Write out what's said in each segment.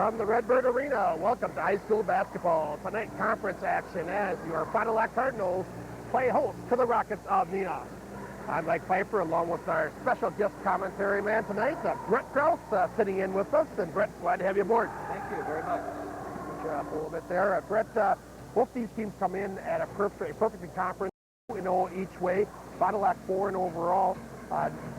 From the Redbird Arena, welcome to high school basketball. Tonight, conference action as your Fond du Lac Cardinals play host to the Rockets of Neenah. I'm Mike Pfeiffer, along with our special guest commentary man tonight, Brett Krause, sitting in with us. And Brett, glad to have you aboard. Thank you very much. Put you up a little bit there. Brett, both these teams come in at a perfect conference, each way. Fond du Lac 4-0 overall.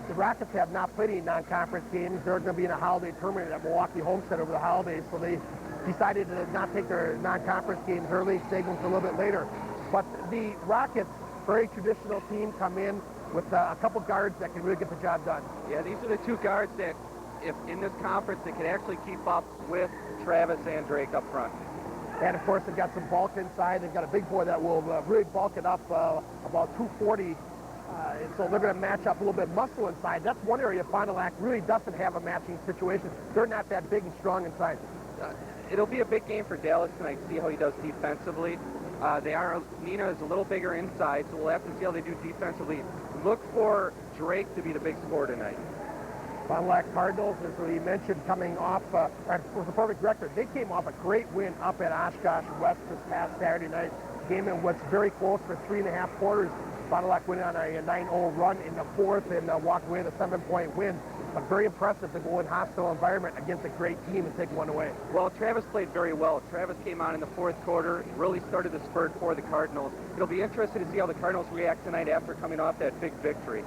The Rockets have not played any non-conference games. They're going to be in a holiday tournament at Milwaukee Homestead over the holidays, so they decided to not take their non-conference games early, save them for a little bit later. But the Rockets, very traditional team, come in with a couple guards that can really get the job done. Yeah, these are the two guards that, if in this conference, they can actually keep up with Travis and Drake up front. And, of course, they've got some bulk inside. They've got a big boy that will really bulk it up about 240. So they're going to match up a little bit muscle inside. That's one area Fond du Lac really doesn't have a matching situation. They're not that big and strong inside. It'll be a big game for Dallas tonight to see how he does defensively. Neenah is a little bigger inside, so we'll have to see how they do defensively. Look for Drake to be the big scorer tonight. Fond du Lac Cardinals, as we mentioned, coming off with a perfect record. They came off a great win up at Oshkosh West this past Saturday night. Game in was very close for 3.5 quarters. Fond du Lac went on a 9-0 run in the fourth and walked away with a 7-point win. But very impressive to go in hostile environment against a great team and take one away. Well, Travis played very well. Travis came on in the fourth quarter, really started the spurt for the Cardinals. It'll be interesting to see how the Cardinals react tonight after coming off that big victory.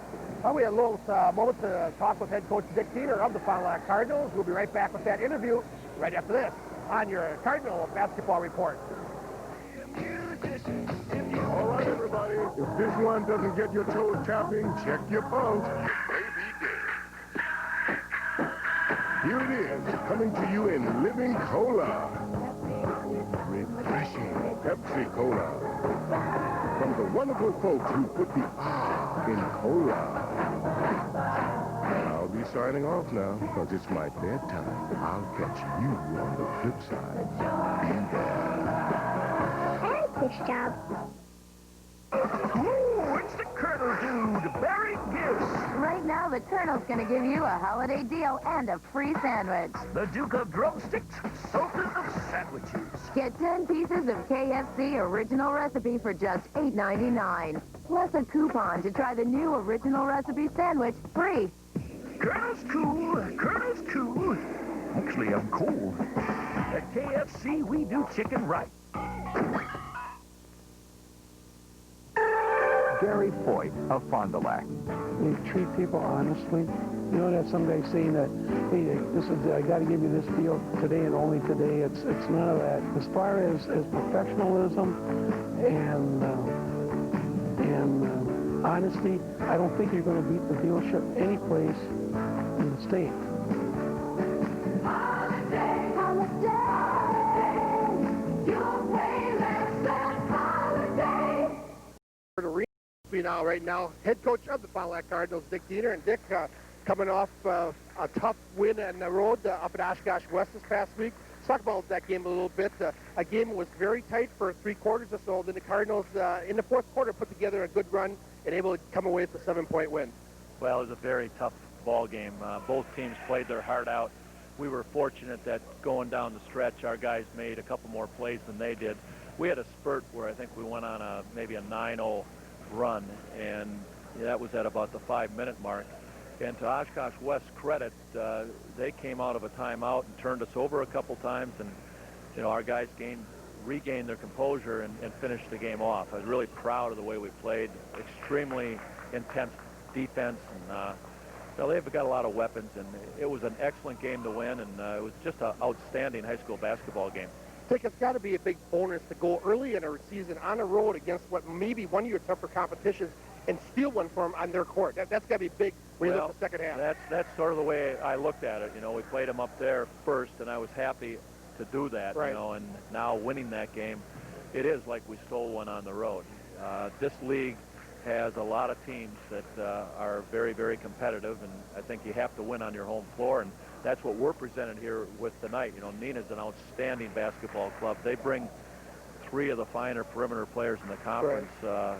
We had a little moment to talk with head coach Dick Diener of the Fond du Lac Cardinals. We'll be right back with that interview right after this on your Cardinal Basketball Report. All right, everybody. If this one doesn't get your toes tapping, check your pulse. Here it is, coming to you in living cola. Refreshing Pepsi Cola. From the wonderful folks who put the R in cola. I'll be signing off now, because it's my bedtime. I'll catch you on the flip side. Be there. I like this job. Ooh, it's the Colonel Dude, Barry Gifts. Right now, the Colonel's going to give you a holiday deal and a free sandwich. The Duke of Drumsticks, Sultan of Sandwiches. Get 10 pieces of KFC original recipe for just $8.99. Plus a coupon to try the new original recipe sandwich free. Colonel's cool, Colonel's cool. Actually, I'm cold. At KFC, we do chicken right. Gary Foyt of Fond du Lac. We treat people honestly. You know that some guy saying that, hey, this is I got to give you this deal today and only today. It's none of that. As far as professionalism and honesty, I don't think you're going to beat the dealership any place in the state. Holiday, your way, let's have holiday. Right now, head coach of the Fond du Lac Cardinals, Dick Diener. And Dick, coming off a tough win on the road up at Oshkosh West this past week. Let's talk about that game a little bit. A game that was very tight for 3 quarters or so. Then the Cardinals, in the fourth quarter, put together a good run and able to come away with a 7-point win. Well, it was a very tough ball game. Both teams played their heart out. We were fortunate that going down the stretch, our guys made a couple more plays than they did. We had a spurt where I think we went on maybe a 9-0 run, and that was at about the 5-minute mark. And to Oshkosh West's credit, they came out of a timeout and turned us over a couple times, and our guys regained their composure and finished the game off. I was really proud of the way we played. Extremely intense defense, and they've got a lot of weapons, and it was an excellent game to win, and it was just an outstanding high school basketball game. Dick, it's got to be a big bonus to go early in a season on the road against what may be one of your tougher competitions and steal one for them on their court. That's got to be big when you look at the second half. That's sort of the way I looked at it. We played them up there first, and I was happy to do that. Right. And now winning that game, it is like we stole one on the road. This league has a lot of teams that are very, very competitive, and I think you have to win on your home floor, and that's what we're presented here with tonight. Neenah's an outstanding basketball club. They bring 3 of the finer perimeter players in the conference to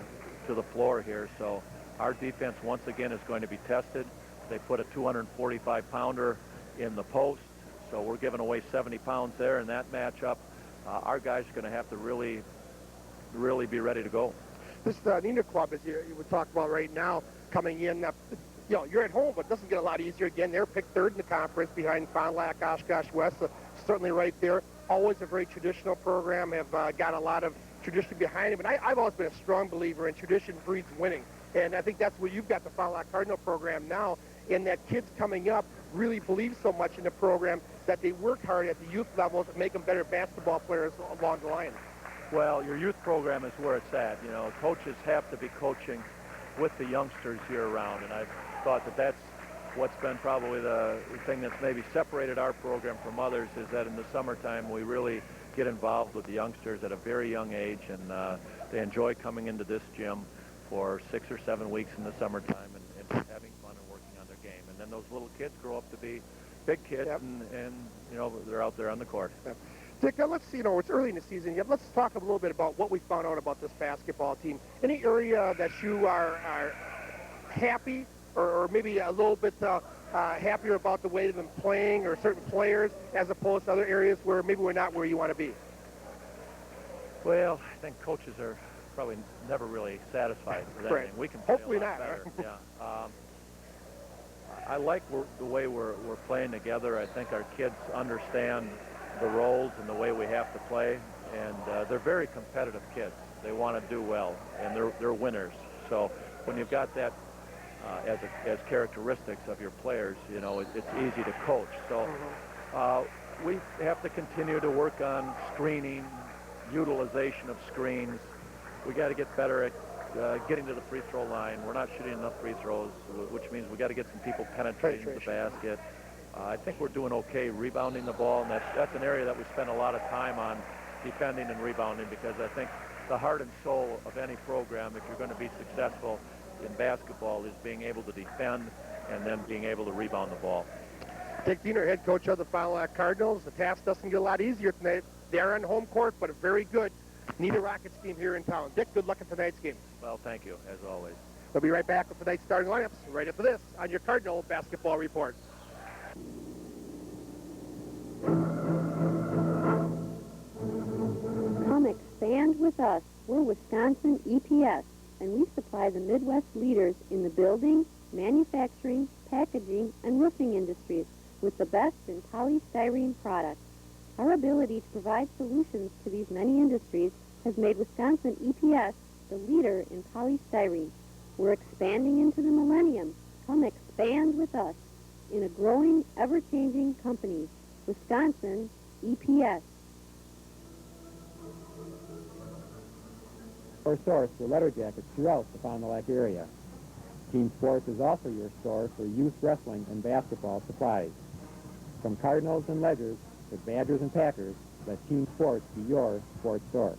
the floor here, so our defense once again is going to be tested. They put a 245-pounder in the post, So we're giving away 70 pounds there in that matchup. Our guys are going to have to really be ready to go. This Neenah club, as you would talk about right now, coming in, you know, you're at home, but it doesn't get a lot easier. Again, they're picked third in the conference behind Fond du Lac, Oshkosh West, so certainly right there. Always a very traditional program, have got a lot of tradition behind it. But I've always been a strong believer in tradition breeds winning. And I think that's where you've got the Fond du Lac Cardinal program now, in that kids coming up really believe so much in the program that they work hard at the youth levels to make them better basketball players along the line. Well, your youth program is where it's at. You know, coaches have to be coaching with the youngsters year-round, and I've thought that that's what's been probably the thing that's maybe separated our program from others, is that in the summertime we really get involved with the youngsters at a very young age, and they enjoy coming into this gym for 6 or 7 weeks in the summertime and just having fun and working on their game. And then those little kids grow up to be big kids, Yep. and you know, they're out there on the court. Yep. Dick, let's see, you know, it's early in the season yet. Let's talk a little bit about what we found out about this basketball team. Any area that you are happy or maybe a little bit happier about the way they've been playing, or certain players, as opposed to other areas where maybe we're not where you want to be? Well, I think coaches are probably never really satisfied with anything. Right. We can play Hopefully a lot not, better. huh? Yeah. I like the way we're playing together. I think our kids understand the roles and the way we have to play, and they're very competitive kids. They want to do well, and they're winners. So when you've got that as characteristics of your players, you know, it's easy to coach. So we have to continue to work on screening, utilization of screens. We got to get better at getting to the free throw line. We're not shooting enough free throws, which means we got to get some people penetrating the basket. I think we're doing okay rebounding the ball, and that's an area that we spend a lot of time on, defending and rebounding, because I think the heart and soul of any program, if you're going to be successful in basketball, is being able to defend and then being able to rebound the ball. Dick Diener, head coach of the Fond du Lac Cardinals. The task doesn't get a lot easier tonight. They're on home court, but a very good Neenah Rockets team here in town. Dick, good luck in tonight's game. Well, thank you, as always. We'll be right back with tonight's starting lineups right after this on your Cardinal Basketball Report. Come expand with us. We're Wisconsin EPS, and we supply the Midwest leaders in the building, manufacturing, packaging, and roofing industries with the best in polystyrene products. Our ability to provide solutions to these many industries has made Wisconsin EPS the leader in polystyrene. We're expanding into the millennium. Come expand with us in a growing, ever-changing company. Wisconsin EPS. Our source for letter jackets throughout the Fond du Lac area. Team Sports is also your store for youth wrestling and basketball supplies. From Cardinals and Ledgers to Badgers and Packers, let Team Sports be your sports store.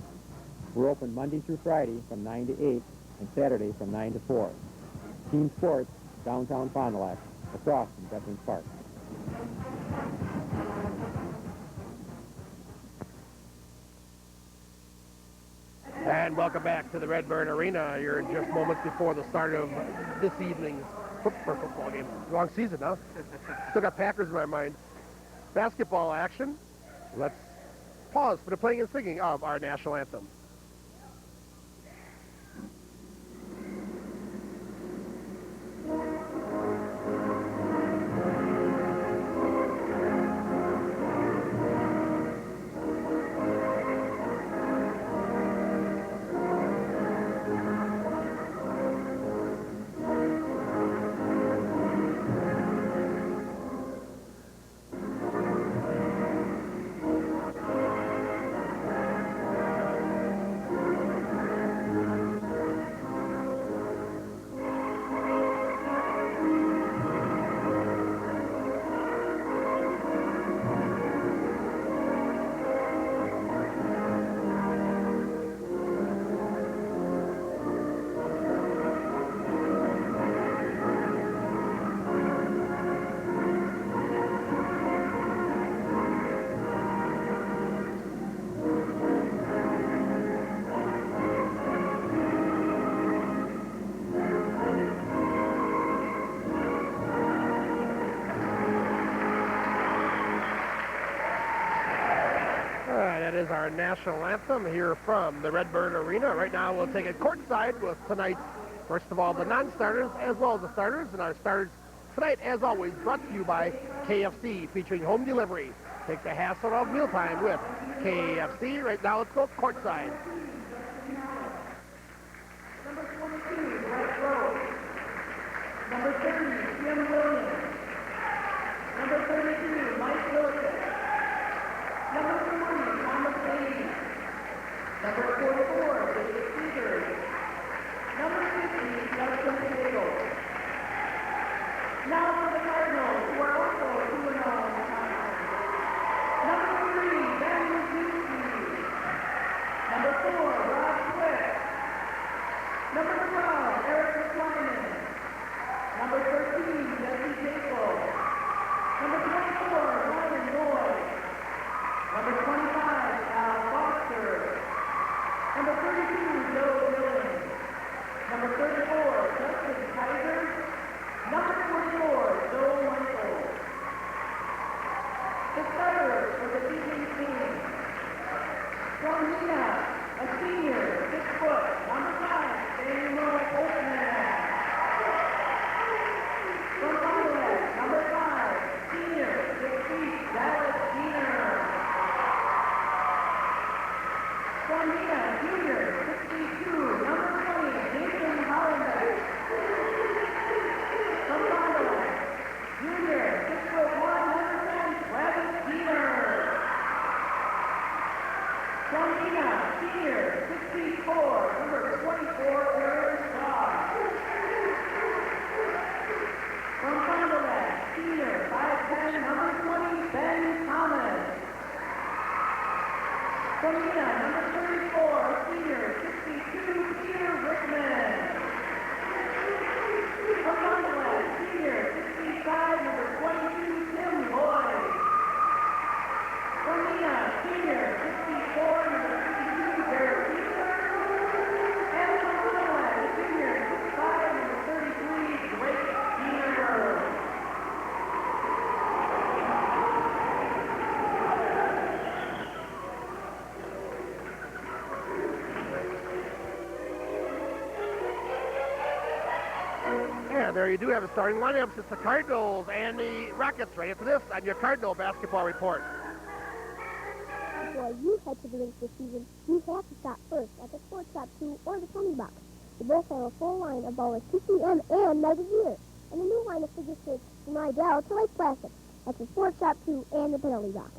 We're open Monday through Friday from 9 to 8 and Saturday from 9 to 4. Team Sports, downtown Fond du Lac, across from Veterans Park. And welcome back to the Redbird Arena. You're just moments before the start of this evening's football game. Long season, huh? Still got Packers in my mind. Basketball action. Let's pause for the playing and singing of our national anthem. is our national anthem here from the Redbird Arena. Right now we'll take it courtside with tonight's, first of all, the non-starters as well as the starters. And our starters tonight, as always, brought to you by KFC, featuring home delivery. Take the hassle of mealtime with KFC. Right now let's go courtside. Number 22, Brett Rose. Number 30, Jim Williams. Number 32, Mike Wilson. Number 40, Thomas Bailey. Number 44, David Peters. Number 50, Justin Cagle. Now for the Cardinals, who are also 2-0 in the conference. Number 3, Ben Luzinski. Number 4, Rob Swift. Number 12, Eric Lyman. Number 13, Jesse Jacob. Number 24, Ryan Lloyd. Number 25, Al Foster. Number 32, Joe Dillon. Number 34, Justin Kaiser. Number 44, Joe Michael. The starters for the teaching team. From Neenah, a senior, 6 foot, number 5, Daniel Oakman. From Conrad, number 5, senior, 6 feet, Dallas Diener. From Neenah, junior, 62, number 20, Jason Hollenbeck. From Conrad, junior, 6'1", number 10, Travis Diener. From Neenah, senior, 6'4", number 24, Aaron Shaw. From Conrad, senior, 5'10", number 20, Ben Thomas. From Neenah, number 34, senior, 62, Peter Rickman. From Conrad, senior, 65, number 22, Tim Lloyd. From Neenah, senior, 64, number 52, Derek Peter. And from Conrad, senior, 65, number 33, Drake Diener. Yeah, there you do have a starting lineups. It's the Cardinals and the Rockets. Right after this on your Cardinal basketball report. Before you head to the rink this season, you have to stop first at the Sports Shop 2 or the Tony Box. They both have a full line of ballers TCM and Mega Gear, and a new line of figure skates from Idell to Lake Placid. That's the Sports Shop 2 and the Penalty Box.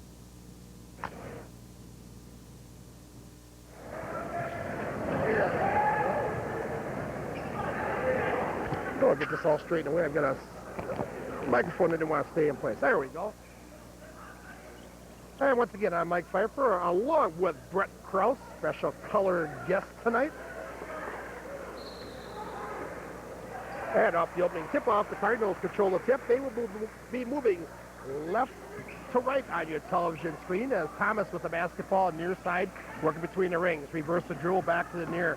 Go get this all straightened away. I've got a microphone that didn't want to stay in place. There we go. And once again, I'm Mike Pfeiffer, along with Brett Krause, special color guest tonight. And off the opening tip-off, the Cardinals control the tip. They will be moving left to right on your television screen as Thomas with the basketball near side, working between the rings. Reverse the dribble back to the near.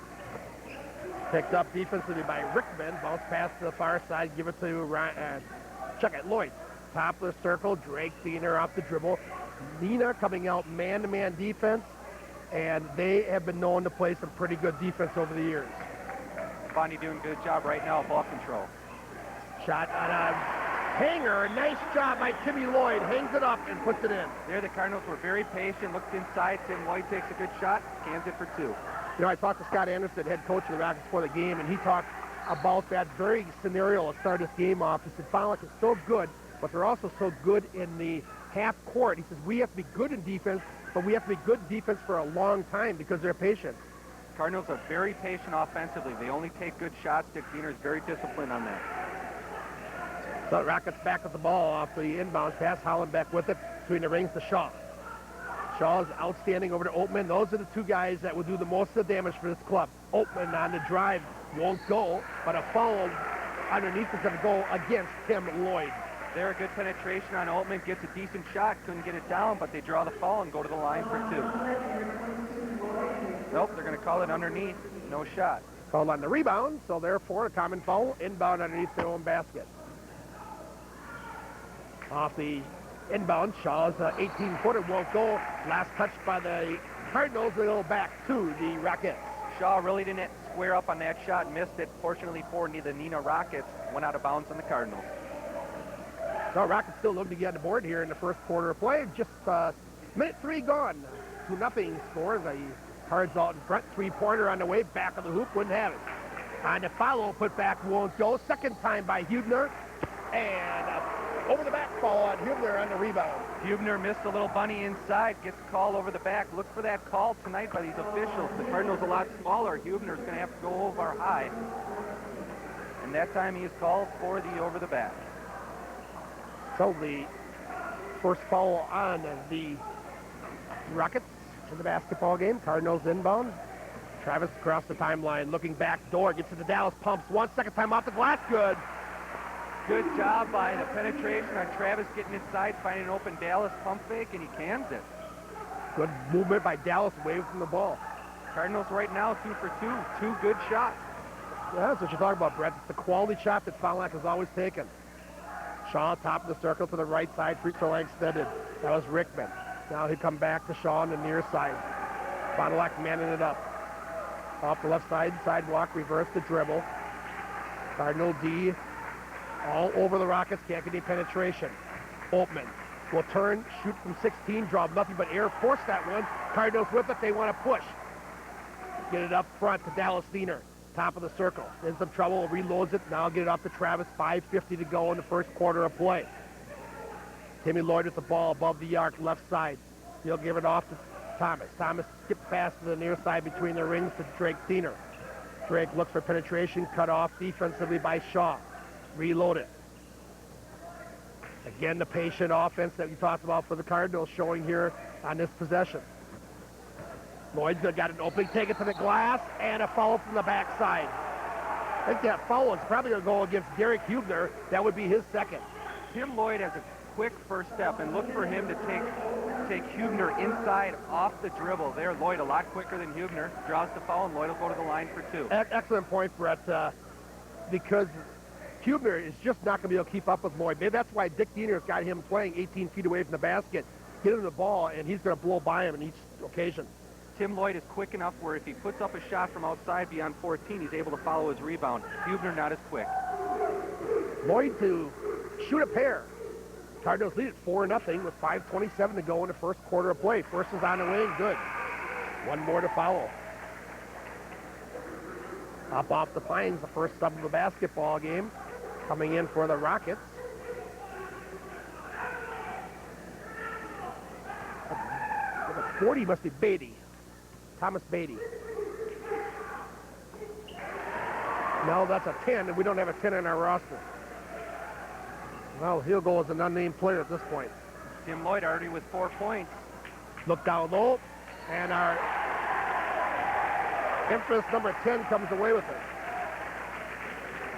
Picked up defensively by Rickman. Bounce pass to the far side. Give it to Ryan, check it, Lloyd. Top of the circle. Drake Diener off the dribble. Neenah coming out man-to-man defense. And they have been known to play some pretty good defense over the years. Fondy doing a good job right now, ball control. Shot on a hanger. Nice job by Timmy Lloyd. Hangs it up and puts it in. There, the Cardinals were very patient. Looked inside. Tim Lloyd takes a good shot. Cans it for 2. You know, I talked to Scott Anderson, head coach of the Rockets, before the game, and he talked about that very scenario to start this game off. He said, Fowler is so good, but they're also so good in the half court. He says, we have to be good in defense, but we have to be good defense for a long time because they're patient. Cardinals are very patient offensively. They only take good shots. Dick Diener is very disciplined on that. So the Rockets back with the ball off the inbound pass. Hollenbeck with it between the rings to Shaw. Shaw's outstanding over to Oatman. Those are the two guys that will do the most of the damage for this club. Oatman on the drive won't go, but a foul underneath is going to go against Tim Lloyd. There, a good penetration on Oatman. Gets a decent shot. Couldn't get it down, but they draw the foul and go to the line for 2. Nope, they're going to call it underneath. No shot. Called on the rebound, so therefore a common foul. Inbound underneath their own basket. Off the inbound, Shaw's 18-footer won't go. Last touch by the Cardinals will go back to the Rockets. Shaw really didn't square up on that shot and missed it. Fortunately for the Neenah Rockets, went out of bounds on the Cardinals. So Rockets still looking to get on the board here in the first quarter of play. Just minute 3 gone. 2-0 score. The Cards out in front. 3-pointer on the way. Back of the hoop. Wouldn't have it. On the follow, put back won't go. Second time by Hubner. And over the back ball on Hubner on the rebound. Hubner missed a little bunny inside. Gets a call over the back. Look for that call tonight by these officials. The Cardinals a lot smaller. Hubner's going to have to go over high. And that time he is called for the over the back. So the first foul on the Rockets in the basketball game. Cardinals inbound. Travis across the timeline, looking back door, gets to the Dallas, pumps one, second time off the glass, good. Good job by the penetration on Travis getting inside, finding an open Dallas pump fake, and he cans it. Good movement by Dallas away from the ball. Cardinals right now 2 for 2, 2 good shots. Yeah, that's what you're talking about, Brett. It's the quality shot that Fond du Lac has always taken. Shaw, top of the circle to the right side, free throw line extended. That was Rickman. Now he'll come back to Shaw on the near side. Fond du Lac manning it up. Off the left side, sidewalk, reverse the dribble. Cardinal D all over the Rockets, can't get any penetration. Altman will turn, shoot from 16, draw nothing but air, force that one. Cardinals with it, they want to push. Get it up front to Dallas Neenah, top of the circle. In some trouble, reloads it, now get it off to Travis, 5:50 to go in the first quarter of play. Timmy Lloyd with the ball above the arc, left side. He'll give it off to Thomas. Thomas skips past to the near side between the rings to Drake Diener. Drake looks for penetration, cut off defensively by Shaw. Reload it. Again, the patient offense that we talked about for the Cardinals showing here on this possession. Lloyd's got an opening, take it to the glass, and a foul from the backside. I think that foul is probably going to go against Derek Hubner. That would be his second. Tim Lloyd has a quick first step, and look for him to take Hubner inside off the dribble. There, Lloyd a lot quicker than Hubner. Draws the foul, and Lloyd will go to the line for 2. Excellent point, Brett, because Hubner is just not going to be able to keep up with Lloyd. Maybe that's why Dick Diener's got him playing 18 feet away from the basket. Get him the ball, and he's going to blow by him in each occasion. Tim Lloyd is quick enough where if he puts up a shot from outside beyond 14, he's able to follow his rebound. Hubner not as quick. Lloyd to shoot a pair. Cardinals lead at 4-0 with 5:27 to go in the first quarter of play. First is on the wing, good. One more to follow. Up off the Pines, the first sub of the basketball game. Coming in for the Rockets. The 40 must be Beatty. Thomas Beatty. No, that's a 10, and we don't have a 10 in our roster. Well, he'll go as an unnamed player at this point. Tim Lloyd already with 4 points. Look down low, and our Memphis number 10 comes away with it.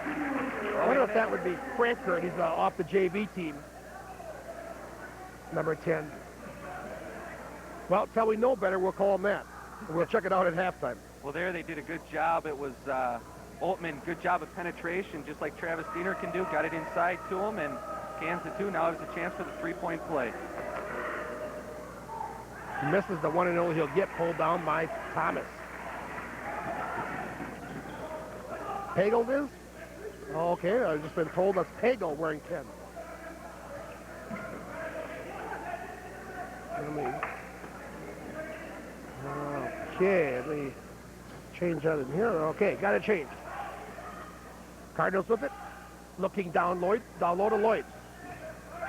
I wonder if that would be Frankfurt. He's off the JV team. Number 10. Well, until we know better, we'll call him that. We'll check it out at halftime. Well, there they did a good job. It was Altman, good job of penetration, just like Travis Diener can do. Got it inside to him and cans the 2. Now there's a chance for the 3-point play. He misses the 1 and only he'll get, pulled down by Thomas. Pagel is? Okay, I've just been told that's Pagel wearing 10. Let me change that in here. Okay, got it changed. Cardinals with it. Looking down low to Lloyd.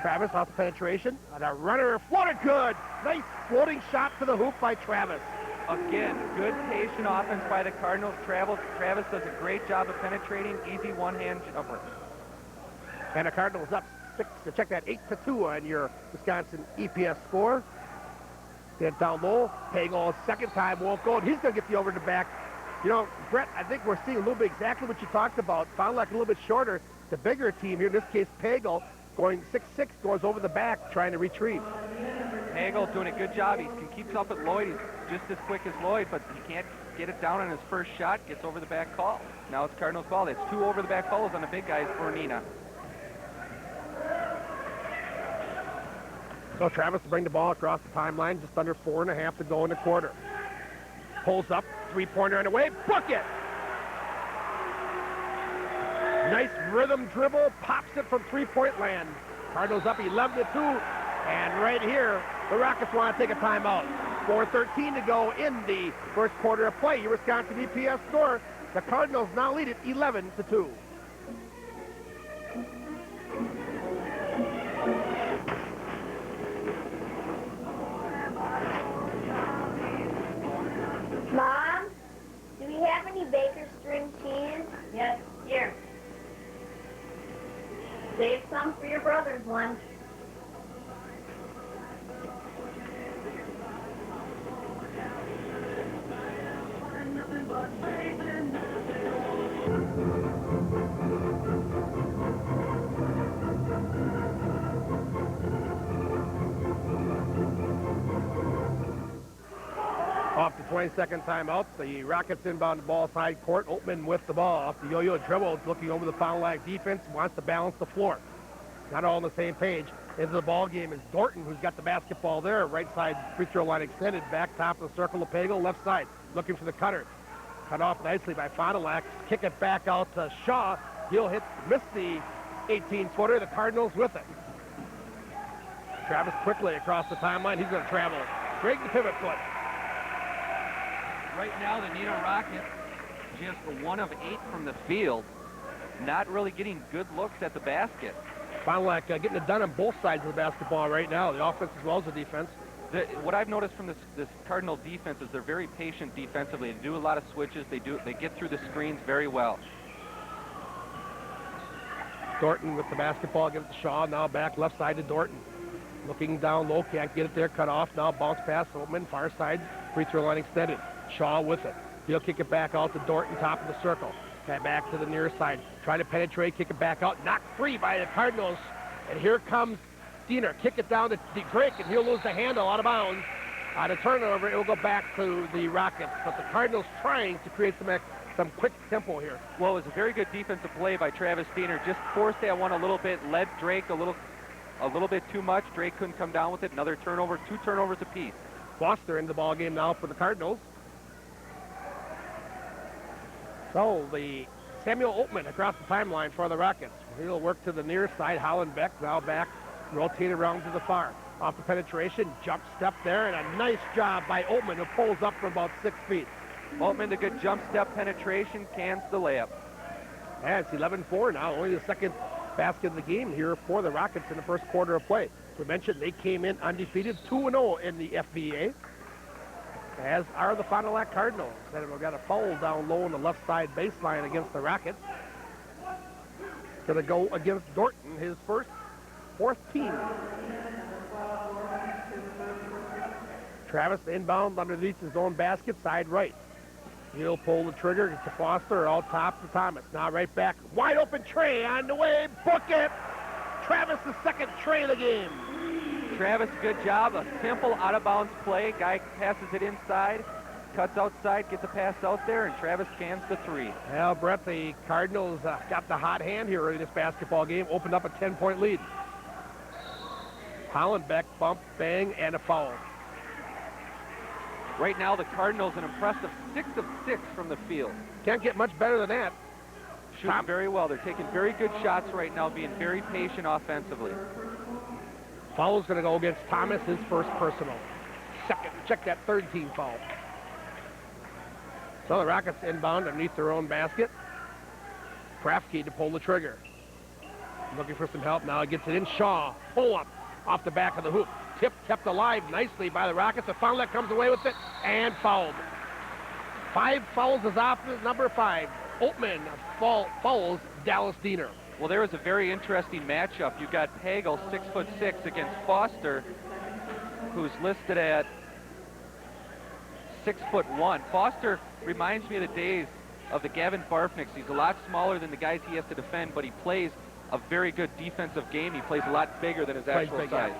Travis off the penetration. And a runner floated good. Nice floating shot to the hoop by Travis. Again, good patient offense by the Cardinals. Travis does a great job of penetrating. Easy one-hand jumper. And the Cardinals up 6 to check that 8-2 on your Wisconsin EPS score. Get down low. Pagel second time won't go. And he's going to get the over to back. You know, Brett, I think we're seeing a little bit exactly what you talked about. Fond du Lac a little bit shorter. The bigger team here, in this case Pagel, going 6'6", goes over the back, trying to retrieve. Pagel doing a good job. He keeps up with Lloyd. He's just as quick as Lloyd, but he can't get it down on his first shot. Gets over the back call. Now it's Cardinals ball. That's 2 over the back calls on the big guys for Neenah. So Travis will bring the ball across the timeline, just under 4.5 to go in the quarter. Pulls up, three-pointer on the way, book it! Nice rhythm dribble, pops it from three-point land. Cardinals up 11 to 2, and right here, the Rockets want to take a timeout. 4:13 to go in the first quarter of play. Your Wisconsin EPS score, the Cardinals now lead it 11 to 2. Mom, do we have any Baker string cheese? Yes, here. Save some for your brother's lunch. Off the 22nd timeout, the Rockets inbound the ball side court. Oatman with the ball off the yo-yo dribble, looking over the foul line defense, wants to balance the floor. Not all on the same page. Into the ball game is Dorton, who's got the basketball there. Right side free throw line extended, back top of the circle. Lepego, left side, looking for the cutter. Cut off nicely by Fond. Kick it back out to Shaw. He'll miss the 18-footer. The Cardinals with it. Travis quickly across the timeline. He's going to travel. Break the pivot foot. Right now, the Neenah Rockets just 1 of 8 from the field. Not really getting good looks at the basket. Fond getting it done on both sides of the basketball right now, the offense as well as the defense. What I've noticed from this Cardinal defense is they're very patient defensively. They do a lot of switches. They get through the screens very well. Dorton with the basketball, gives it to Shaw. Now back left side to Dorton. Looking down low, can't get it there, cut off. Now bounce pass, Oatman, far side, free throw line extended. Shaw with it. He'll kick it back out to Dorton, top of the circle. Back to the near side. Try to penetrate, kick it back out. Knocked free by the Cardinals. And here comes Diener. Kick it down to Drake, and he'll lose the handle out of bounds. On a turnover, it will go back to the Rockets. But the Cardinals trying to create some quick tempo here. Well, it was a very good defensive play by Travis Diener. Just forced that one a little bit, led Drake a little bit too much. Drake couldn't come down with it. Another turnover, 2 turnovers apiece. Foster in the ball game now for the Cardinals. So the Samuel Oatman across the timeline for the Rockets. He'll work to the near side. Hollenbeck now back, rotate around to the far. Off the penetration, jump step there, and a nice job by Oatman, who pulls up from about 6 feet. Oatman, the good jump step penetration, cans the layup. And it's 11-4 now, only the second basket of the game here for the Rockets in the first quarter of play. We mentioned they came in undefeated, 2-0 in the FBA, as are the Fond du Lac Cardinals. And we've got a foul down low on the left side baseline against the Rockets. Going to go against Dorton, his fourth team. Travis inbound underneath his own basket, side right. He'll pull the trigger to Foster, all top to Thomas. Now right back, wide open Trey on the way, book it! Travis, the second Trey of the game. Travis, good job. A simple out-of-bounds play. Guy passes it inside, cuts outside, gets a pass out there, and Travis cans the 3. Well, Brett, the Cardinals got the hot hand here in this basketball game, opened up a 10-point lead. Hollenbeck, bump, bang, and a foul. Right now, the Cardinals an impressive 6 of 6 from the field. Can't get much better than that. Shooting very well. They're taking very good shots right now, being very patient offensively. Foul's going to go against Thomas, his first personal. Second, check that third team foul. So the Rockets inbound underneath their own basket. Krafke to pull the trigger. Looking for some help now. Gets it in. Shaw, pull up off the back of the hoop. Tip kept alive nicely by the Rockets. The Fond du Lac comes away with it and fouled. 5 fouls is off number 5. Oatman fouls Dallas Diener. Well, there was a very interesting matchup. You got Pagel, 6'6", against Foster, who's listed at 6'1". Foster reminds me of the days of the Gavin Barfnicks. He's a lot smaller than the guys he has to defend, but he plays a very good defensive game. He plays a lot bigger than his actual size.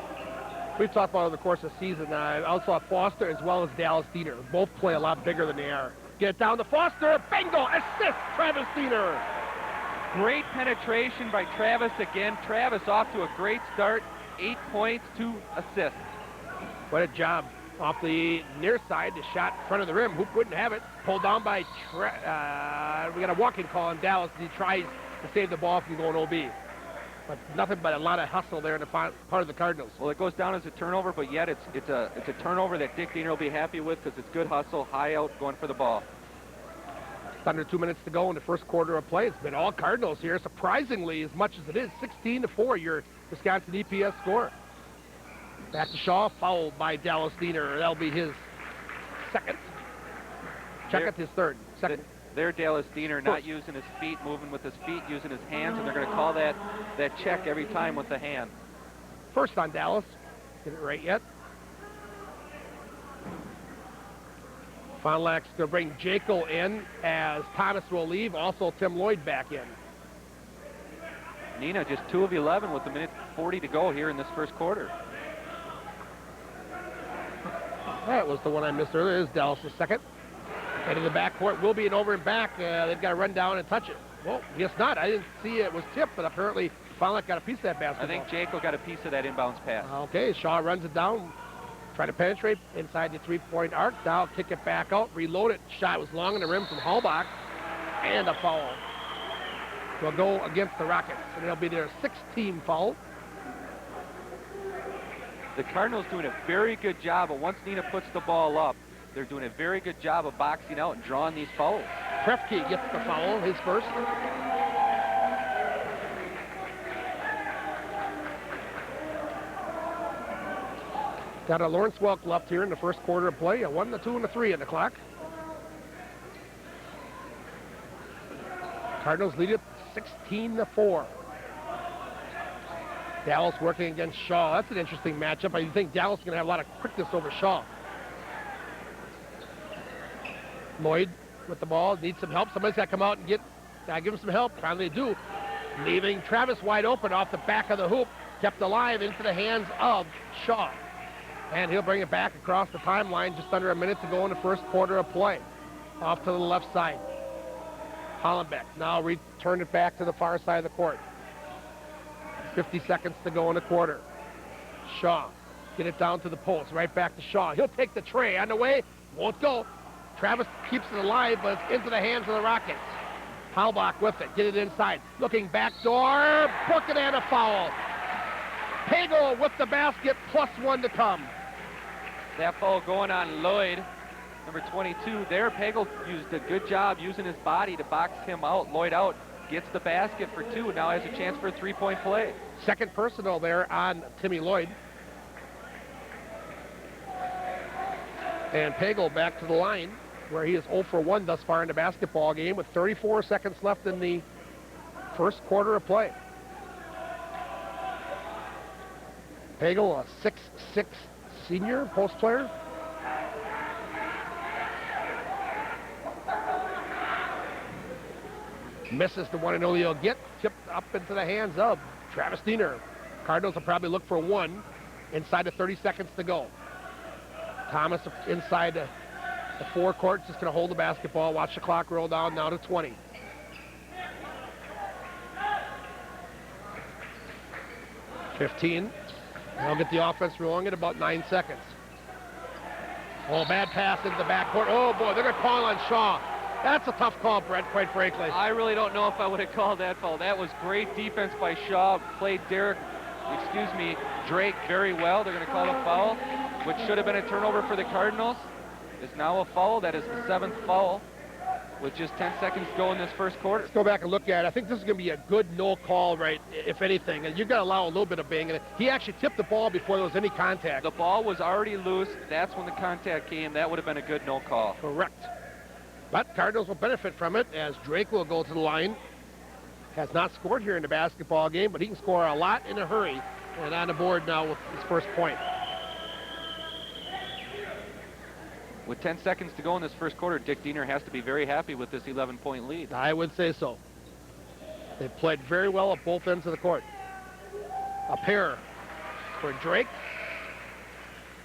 We've talked about over the course of the season. I also saw Foster as well as Dallas Diener. Both play a lot bigger than they are. Get it down to Foster. Bingo! Assist, Travis Diener. Great penetration by Travis again. Travis off to a great start. 8 points, 2 assists. What a job. Off the near side, the shot in front of the rim. Hoop wouldn't have it. Pulled down by, we got a walking call in Dallas. He tries to save the ball from going OB. But nothing but a lot of hustle there in the part of the Cardinals. Well, it goes down as a turnover, but yet it's a turnover that Dick Diener will be happy with because it's good hustle, high out, going for the ball. It's under 2 minutes to go in the first quarter of play. It's been all Cardinals here, surprisingly, as much as it is. 16-4, your Wisconsin EPS score. Back to Shaw, fouled by Dallas Diener. That'll be his second. Check it, his third. Second. They're Dallas Diener not using his feet, moving with his feet, using his hands, and they're going to call that check every time with the hand. First on Dallas. Get it right yet. Fond du Lac's going to bring Jekyll in as Thomas will leave. Also Tim Lloyd back in. Neenah just 2 of 11 with a minute 40 to go here in this first quarter. That was the one I missed earlier. This is Dallas' second. And in the backcourt will be an over and back. They've got to run down and touch it. Well, guess not. I didn't see it was tipped, but apparently Fond du Lac got a piece of that basketball. I think Jekyll got a piece of that inbounds pass. Okay, Shaw runs it down. Try to penetrate inside the three-point arc. Now kick it back out, reload it. Shot was long on the rim from Hallbach. And a foul. Will go against the Rockets. And it'll be their 6th-team foul. The Cardinals doing a very good job, but once Neenah puts the ball up, they're doing a very good job of boxing out and drawing these fouls. Krefke gets the foul, his first. Got a Lawrence Welk left here in the first quarter of play. A 1, a 2, and a 3 on the clock. Cardinals lead it 16-4. Dallas working against Shaw. That's an interesting matchup. I think Dallas is going to have a lot of quickness over Shaw. Lloyd with the ball, needs some help. Somebody's got to come out and give him some help. Finally they do. Leaving Travis wide open off the back of the hoop. Kept alive into the hands of Shaw. And he'll bring it back across the timeline. Just under a minute to go in the first quarter of play. Off to the left side. Hollenbeck now returned it back to the far side of the court. 50 seconds to go in the quarter. Shaw, get it down to the post, right back to Shaw. He'll take the tray on the way, won't go. Travis keeps it alive, but it's into the hands of the Rockets. Halbach with it, get it inside. Looking back door, book it and a foul. Pagel with the basket, +1 to come. That foul going on Lloyd, number 22 there. Pagel used a good job using his body to box him out. Lloyd out. Gets the basket for 2, now has a chance for a 3-point play. Second personal there on Timmy Lloyd. And Pagel back to the line, where he is 0 for 1 thus far in the basketball game with 34 seconds left in the first quarter of play. Pagel, a 6'6" senior post player. Misses the one and only he'll get. Tipped up into the hands of Travis Diener. Cardinals will probably look for 1 inside of 30 seconds to go. Thomas inside the forecourt, just going to hold the basketball. Watch the clock roll down now to 20. $15. They'll get the offense rolling at about 9 seconds. Oh, bad pass into the backcourt. Oh, boy, they're going to call on Shaw. That's a tough call, Brett, quite frankly. I really don't know if I would have called that foul. That was great defense by Shaw. Played Drake very well. They're going to call a foul, which should have been a turnover for the Cardinals. It's now a foul. That is the 7th foul with just 10 seconds to go in this first quarter. Let's go back and look at it. I think this is going to be a good no call, right, if anything. And you've got to allow a little bit of bang in it. He actually tipped the ball before there was any contact. The ball was already loose. That's when the contact came. That would have been a good no call. Correct. But Cardinals will benefit from it as Drake will go to the line. Has not scored here in the basketball game, but he can score a lot in a hurry. And on the board now with his first point. With 10 seconds to go in this first quarter, Dick Diener has to be very happy with this 11-point lead. I would say so. They've played very well at both ends of the court. A pair for Drake.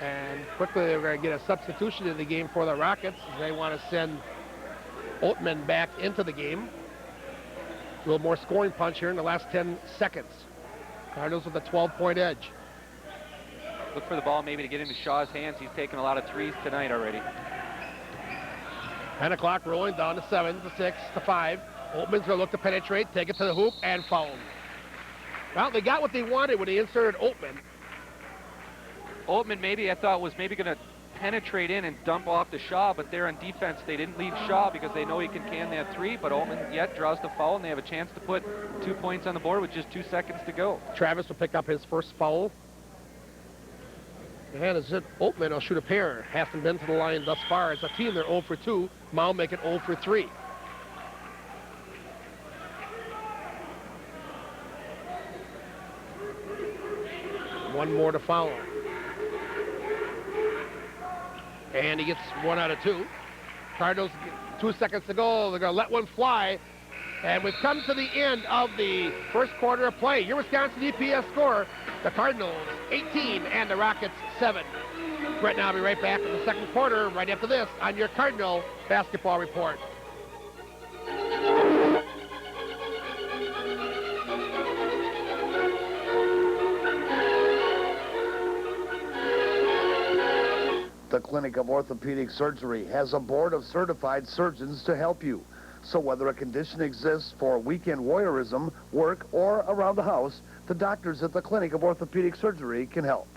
And quickly they're going to get a substitution in the game for the Rockets. They want to send Oatman back into the game. A little more scoring punch here in the last 10 seconds. Cardinals with a 12-point edge. Look for the ball maybe to get into Shaw's hands. He's taken a lot of threes tonight already. 10 o'clock rolling down to 7, to 6, to 5. Oltman's going to look to penetrate, take it to the hoop, and foul. Well, they got what they wanted when they inserted Oltman. Oltman maybe I thought was maybe going to penetrate in and dump off to Shaw, but there on defense they didn't leave Shaw because they know he can that three, but Oltman yet draws the foul, and they have a chance to put 2 points on the board with just 2 seconds to go. Travis will pick up his first foul. And as it, Oltman will shoot a pair. Hasn't been to the line thus far. As a team, they're 0 for 2. Mao make it 0 for 3. One more to follow. And he gets 1 out of 2. Cardinals, 2 seconds to go. They're going to let one fly. And we've come to the end of the first quarter of play. Your Wisconsin EPS score, the Cardinals 18 and the Rockets 7. Brett and I will be right back in the second quarter right after this on your Cardinal Basketball Report. The Clinic of Orthopedic Surgery has a board of certified surgeons to help you. So whether a condition exists for weekend voyeurism, work, or around the house, the doctors at the Clinic of Orthopedic Surgery can help.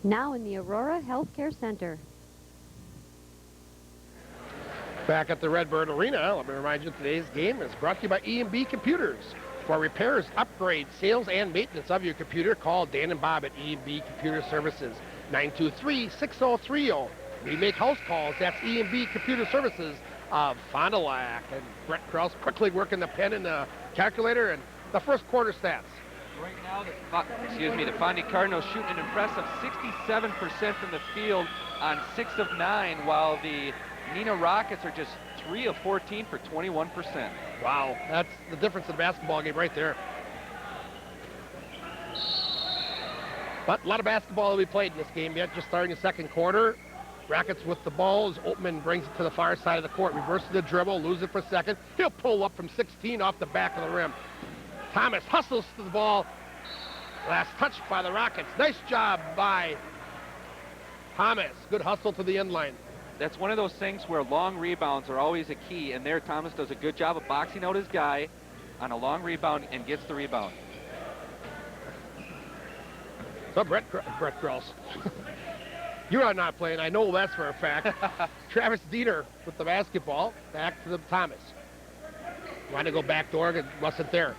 Now in the Aurora Healthcare Center. Back at the Redbird Arena, let me remind you today's game is brought to you by E&B Computers. For repairs, upgrades, sales, and maintenance of your computer, call Dan and Bob at E&B Computer Services, 923-6030. We make house calls. That's E&B Computer Services of Fond du Lac. And Brett Krause quickly working the pen and the calculator and the first quarter stats. Right now, the Fondy Cardinals shooting an impressive 67% from the field on 6 of 9, while the Neenah Rockets are just 3 of 14 for 21%. Wow, that's the difference in the basketball game right there. But a lot of basketball will be played in this game yet, just starting the second quarter. Rockets with the ball as Oltman brings it to the far side of the court. Reverses the dribble, loses it for a second. He'll pull up from 16 off the back of the rim. Thomas hustles to the ball. Last touch by the Rockets. Nice job by Thomas. Good hustle to the end line. That's one of those things where long rebounds are always a key, and there Thomas does a good job of boxing out his guy on a long rebound and gets the rebound. So Brett Krause. You are not playing. I know that's for a fact. Travis Dieter with the basketball. Back to the Thomas. Trying to go back door, it wasn't there.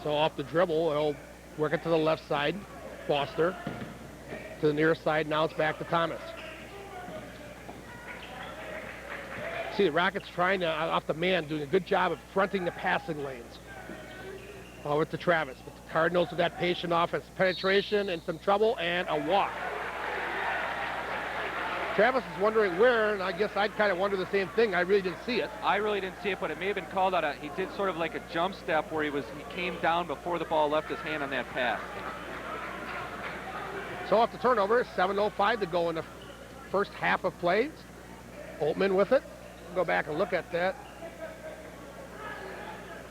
So off the dribble, he'll work it to the left side. Foster to the near side. Now it's back to Thomas. See, the Rockets trying to, off the man, doing a good job of fronting the passing lanes. Over to Travis. But the Cardinals with that patient offense. Penetration and some trouble and a walk. Travis is wondering where, and I guess I'd kind of wonder the same thing. I really didn't see it. I really didn't see it, but it may have been called out. He did sort of like a jump step where he came down before the ball left his hand on that pass. So off the turnover, 7:05 to go in the first half of plays. Oltman with it. We'll go back and look at that.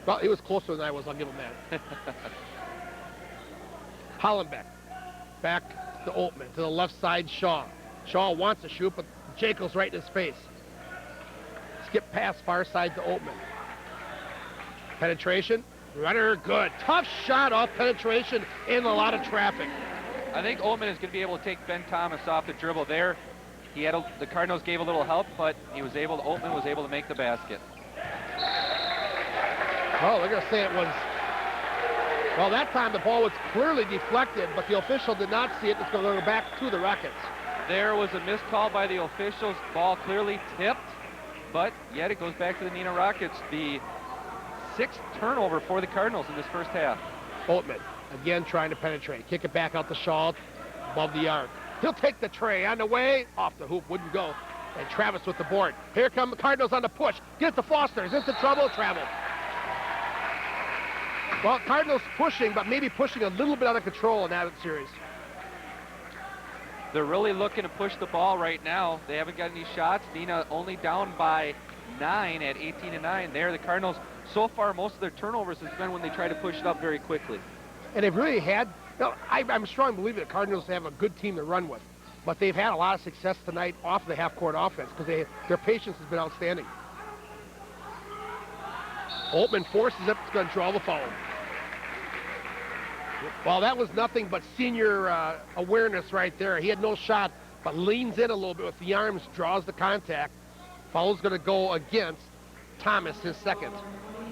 Well, he was closer than I was. I'll give him that. Hollenbeck. Back to Oltman. To the left side, Shaw. Shaw wants to shoot, but Jekyll's right in his face. Skip pass far side to Oltman. Penetration. Runner, good. Tough shot off penetration in a lot of traffic. I think Oltman is going to be able to take Ben Thomas off the dribble there. The Cardinals gave a little help, but Oltman was able to make the basket. Oh, they're going to say it was. Well, that time the ball was clearly deflected, but the official did not see it. It's going to go back to the Rockets. There was a missed call by the officials. Ball clearly tipped, but yet it goes back to the Neenah Rockets. The 6th turnover for the Cardinals in this first half. Oltman again trying to penetrate. Kick it back out to Shaw above the arc. He'll take the tray on the way. Off the hoop, wouldn't go. And Travis with the board. Here come the Cardinals on the push. Get the Fosters into trouble. Travel. Well, Cardinals pushing, but maybe pushing a little bit out of control in that series. They're really looking to push the ball right now. They haven't got any shots. Neenah only down by 9 at 18-9. There, the Cardinals, so far, most of their turnovers has been when they try to push it up very quickly. And they've really had, I'm a strong believer the Cardinals have a good team to run with. But they've had a lot of success tonight off the half-court offense because their patience has been outstanding. Holtman forces it, it's going to draw the foul. Well, that was nothing but senior awareness right there. He had no shot, but leans in a little bit with the arms, draws the contact. Foul's going to go against Thomas, his second.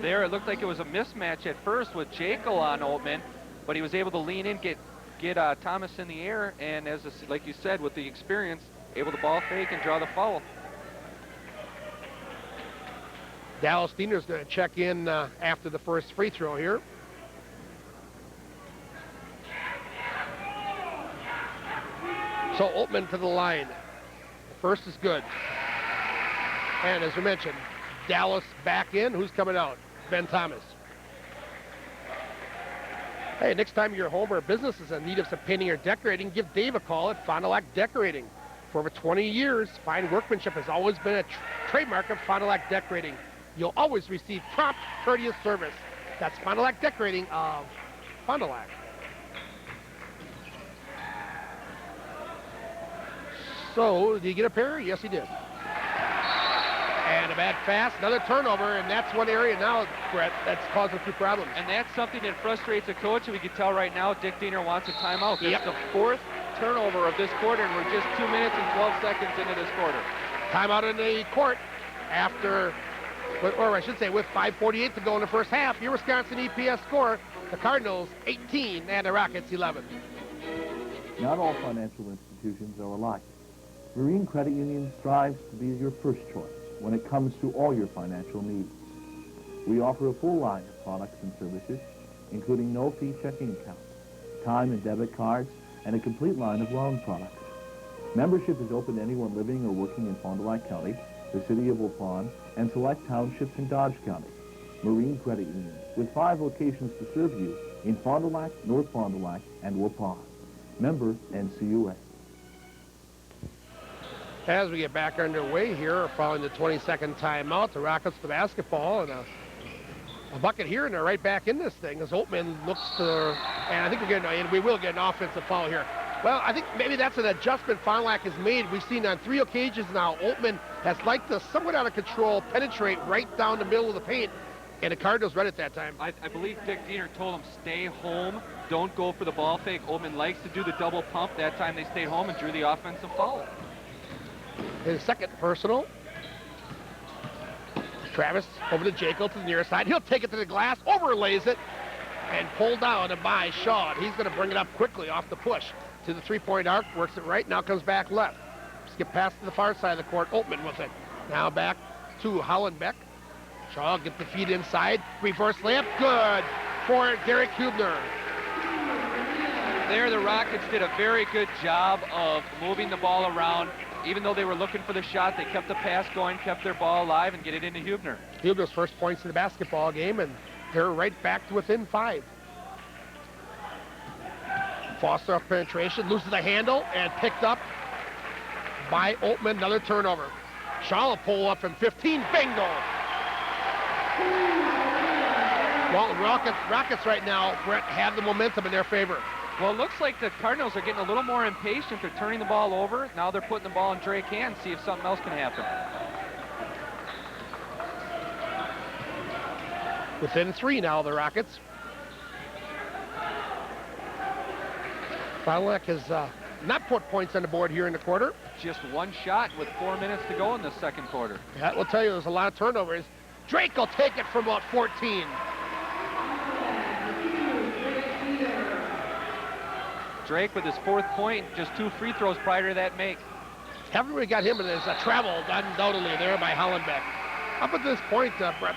There, it looked like it was a mismatch at first with Jekyll on Holtman, but he was able to lean in, get Thomas in the air, and like you said, with the experience, able to ball fake and draw the foul. Dallas Neenah's going to check in after the first free throw here. So Holtman to the line. The first is good. And as we mentioned, Dallas back in. Who's coming out? Ben Thomas. Hey, next time your home or business is in need of some painting or decorating, give Dave a call at Fond du Lac Decorating. For over 20 years, fine workmanship has always been a trademark of Fond du Lac Decorating. You'll always receive prompt, courteous service. That's Fond du Lac Decorating of Fond du Lac. So, did he get a pair? Yes, he did. And a bad pass, another turnover, and that's one area now, Brett, that's causing a few problems. And that's something that frustrates a coach, and we can tell right now Dick Diener wants a timeout. Yep. It's the fourth turnover of this quarter, and we're just 2 minutes and 12 seconds into this quarter. Timeout in the court after, or I should say with 5:48 to go in the first half. Your Wisconsin EPS score, the Cardinals 18 and the Rockets 11. Not all financial institutions are alike. Marine Credit Union strives to be your first choice when it comes to all your financial needs. We offer a full line of products and services, including no-fee checking accounts, time and debit cards, and a complete line of loan products. Membership is open to anyone living or working in Fond du Lac County, the city of Waupun, and select townships in Dodge County. Marine Credit Union, with 5 locations to serve you in Fond du Lac, North Fond du Lac, and Waupun. Member NCUA. As we get back underway here, following the 22nd timeout, the Rockets the basketball, and a bucket here, and they're right back in this thing as Holtman looks to, and I think we will get an offensive foul here. Well, I think maybe that's an adjustment Fond du Lac has made. We've seen on 3 occasions now, Holtman has liked to, somewhat out of control, penetrate right down the middle of the paint, and the Cardinals read it that time. I believe Dick Diener told him, stay home, don't go for the ball fake. Holtman likes to do the double pump. That time they stayed home and drew the offensive foul. His second personal. Travis over to Jekyll to the near side. He'll take it to the glass, overlays it, and pull down and by Shaw. He's going to bring it up quickly off the push to the three-point arc. Works it right, now comes back left. Skip past to the far side of the court. Holtman with it. Now back to Hollenbeck. Shaw gets the feet inside. Reverse layup, good for Derek Hubner. There, the Rockets did a very good job of moving the ball around. Even though they were looking for the shot, they kept the pass going, kept their ball alive, and get it into Hubner. Hubner's first points in the basketball game, and they're right back to within 5. Foster off penetration, loses the handle, and picked up by Holtman. Another turnover. Shaw will pull up from 15. Bingo! Well, Rockets right now, Brett, have the momentum in their favor. Well, it looks like the Cardinals are getting a little more impatient. They're turning the ball over. Now they're putting the ball in Drake's hands, see if something else can happen. Within 3 now, the Rockets. Fond du Lac has not put points on the board here in the quarter. Just one shot with 4 minutes to go in the second quarter. Yeah, we'll tell you, there's a lot of turnovers. Drake will take it from about 14. Drake with his 4th point, just 2 free throws prior to that make. Haven't really got him, and there's a travel undoubtedly there by Hollenbeck. Up at this point, Brett,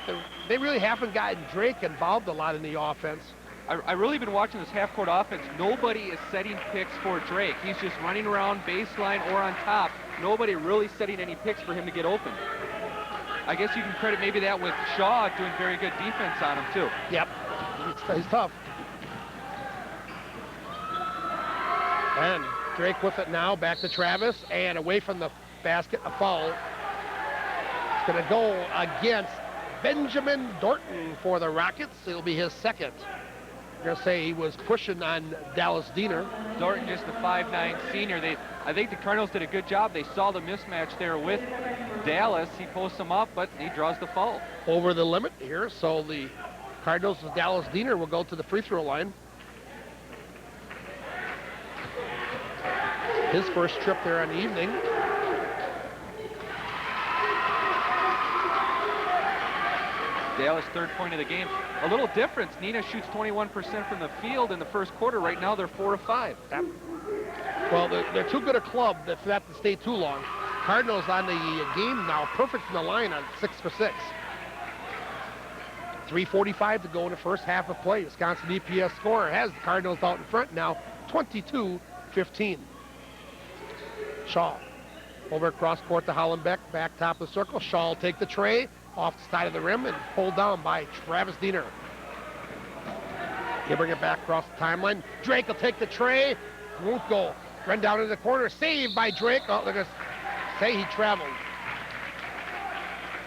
they really haven't gotten Drake involved a lot in the offense. I've really been watching this half-court offense. Nobody is setting picks for Drake. He's just running around baseline or on top. Nobody really setting any picks for him to get open. I guess you can credit maybe that with Shaw doing very good defense on him, too. Yep, he's tough. And Drake with it now, back to Travis, and away from the basket, a foul. It's going to go against Benjamin Dorton for the Rockets. It'll be his second. I'm going to say he was pushing on Dallas Diener. Dorton just a 5'9" senior. I think the Cardinals did a good job. They saw the mismatch there with Dallas. He posts him up, but he draws the foul. Over the limit here, so the Cardinals with Dallas Diener will go to the free throw line. His first trip there on the evening. Dallas' third point of the game. A little difference. Neenah shoots 21% from the field in the first quarter. Right now, they're 4 of 5. Well, they're too good a club for that to stay too long. Cardinals on the game now, perfect from the line on 6 for 6. 3:45 to go in the first half of play. Wisconsin EPS score has the Cardinals out in front now, 22-15. Shaw over across court to Hollenbeck, back top of the circle. Shaw will take the tray off the side of the rim and pulled down by Travis Diener. He'll bring it back across the timeline. Drake will take the tray, won't go. Run down into the corner, saved by Drake. Oh, they're going to say he traveled.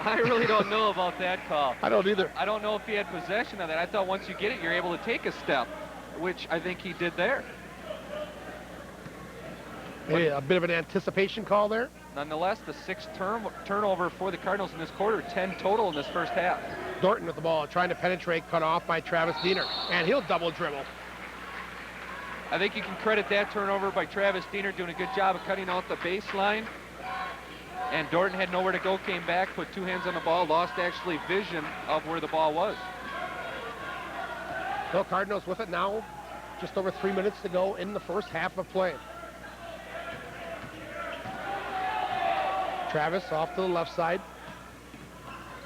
I really don't know about that call. I don't either. I don't know if he had possession of that. I thought once you get it, you're able to take a step, which I think he did there. Maybe a bit of an anticipation call there. Nonetheless, the 6th turnover for the Cardinals in this quarter, 10 total in this first half. Dorton with the ball, trying to penetrate, cut off by Travis Diener, and he'll double dribble. I think you can credit that turnover by Travis Diener doing a good job of cutting out the baseline. And Dorton had nowhere to go, came back, put 2 hands on the ball, lost actually vision of where the ball was. So Cardinals with it now, just over 3 minutes to go in the first half of play. Travis off to the left side.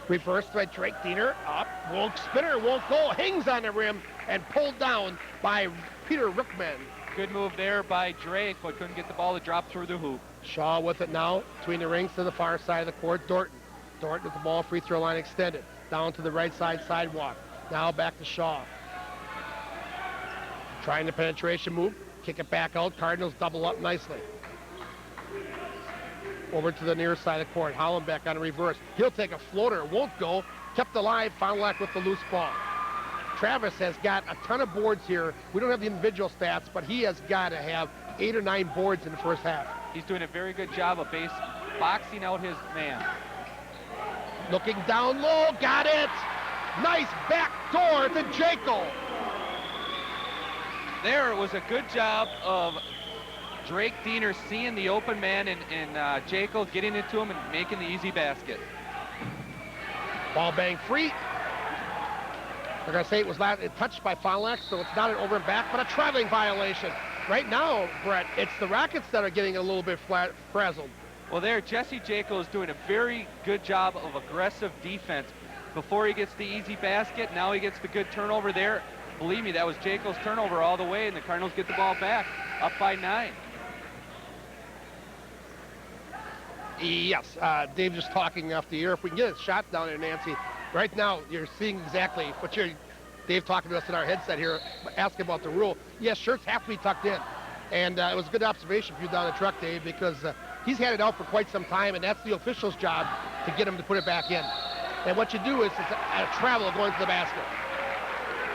Reversed by Drake Diener. Up, won't spinner, won't go. Hangs on the rim and pulled down by Peter Rookman. Good move there by Drake, but couldn't get the ball to drop through the hoop. Shaw with it now between the rings to the far side of the court. Dorton with the ball, free throw line extended. Down to the right side sidewalk. Now back to Shaw. Trying the penetration move. Kick it back out. Cardinals double up nicely. Over to the near side of the court. Hollenbeck on a reverse. He'll take a floater. Won't go. Kept alive. Fonlack with the loose ball. Travis has got a ton of boards here. We don't have the individual stats, but he has got to have 8 or 9 boards in the first half. He's doing a very good job of boxing out his man. Looking down low. Got it. Nice back door to Jekyll. There was a good job of Drake Diener seeing the open man and Jekyll getting into him and making the easy basket. Ball bang free. They're going to say it was touched by Fonlack, so it's not an over and back, but a traveling violation. Right now, Brett, it's the Rockets that are getting a little bit frazzled. Well, there, Jesse Jekyll is doing a very good job of aggressive defense. Before he gets the easy basket, now he gets the good turnover there. Believe me, that was Jekyll's turnover all the way, and the Cardinals get the ball back, up by 9. Yes, Dave just talking off the air. If we can get a shot down there, Nancy, right now you're seeing exactly what Dave talking to us in our headset here, asking about the rule. Yes, shirts have to be tucked in. And it was a good observation for you down the truck, Dave, because he's had it out for quite some time, and that's the official's job to get him to put it back in. And what you do is it's a travel going to the basket.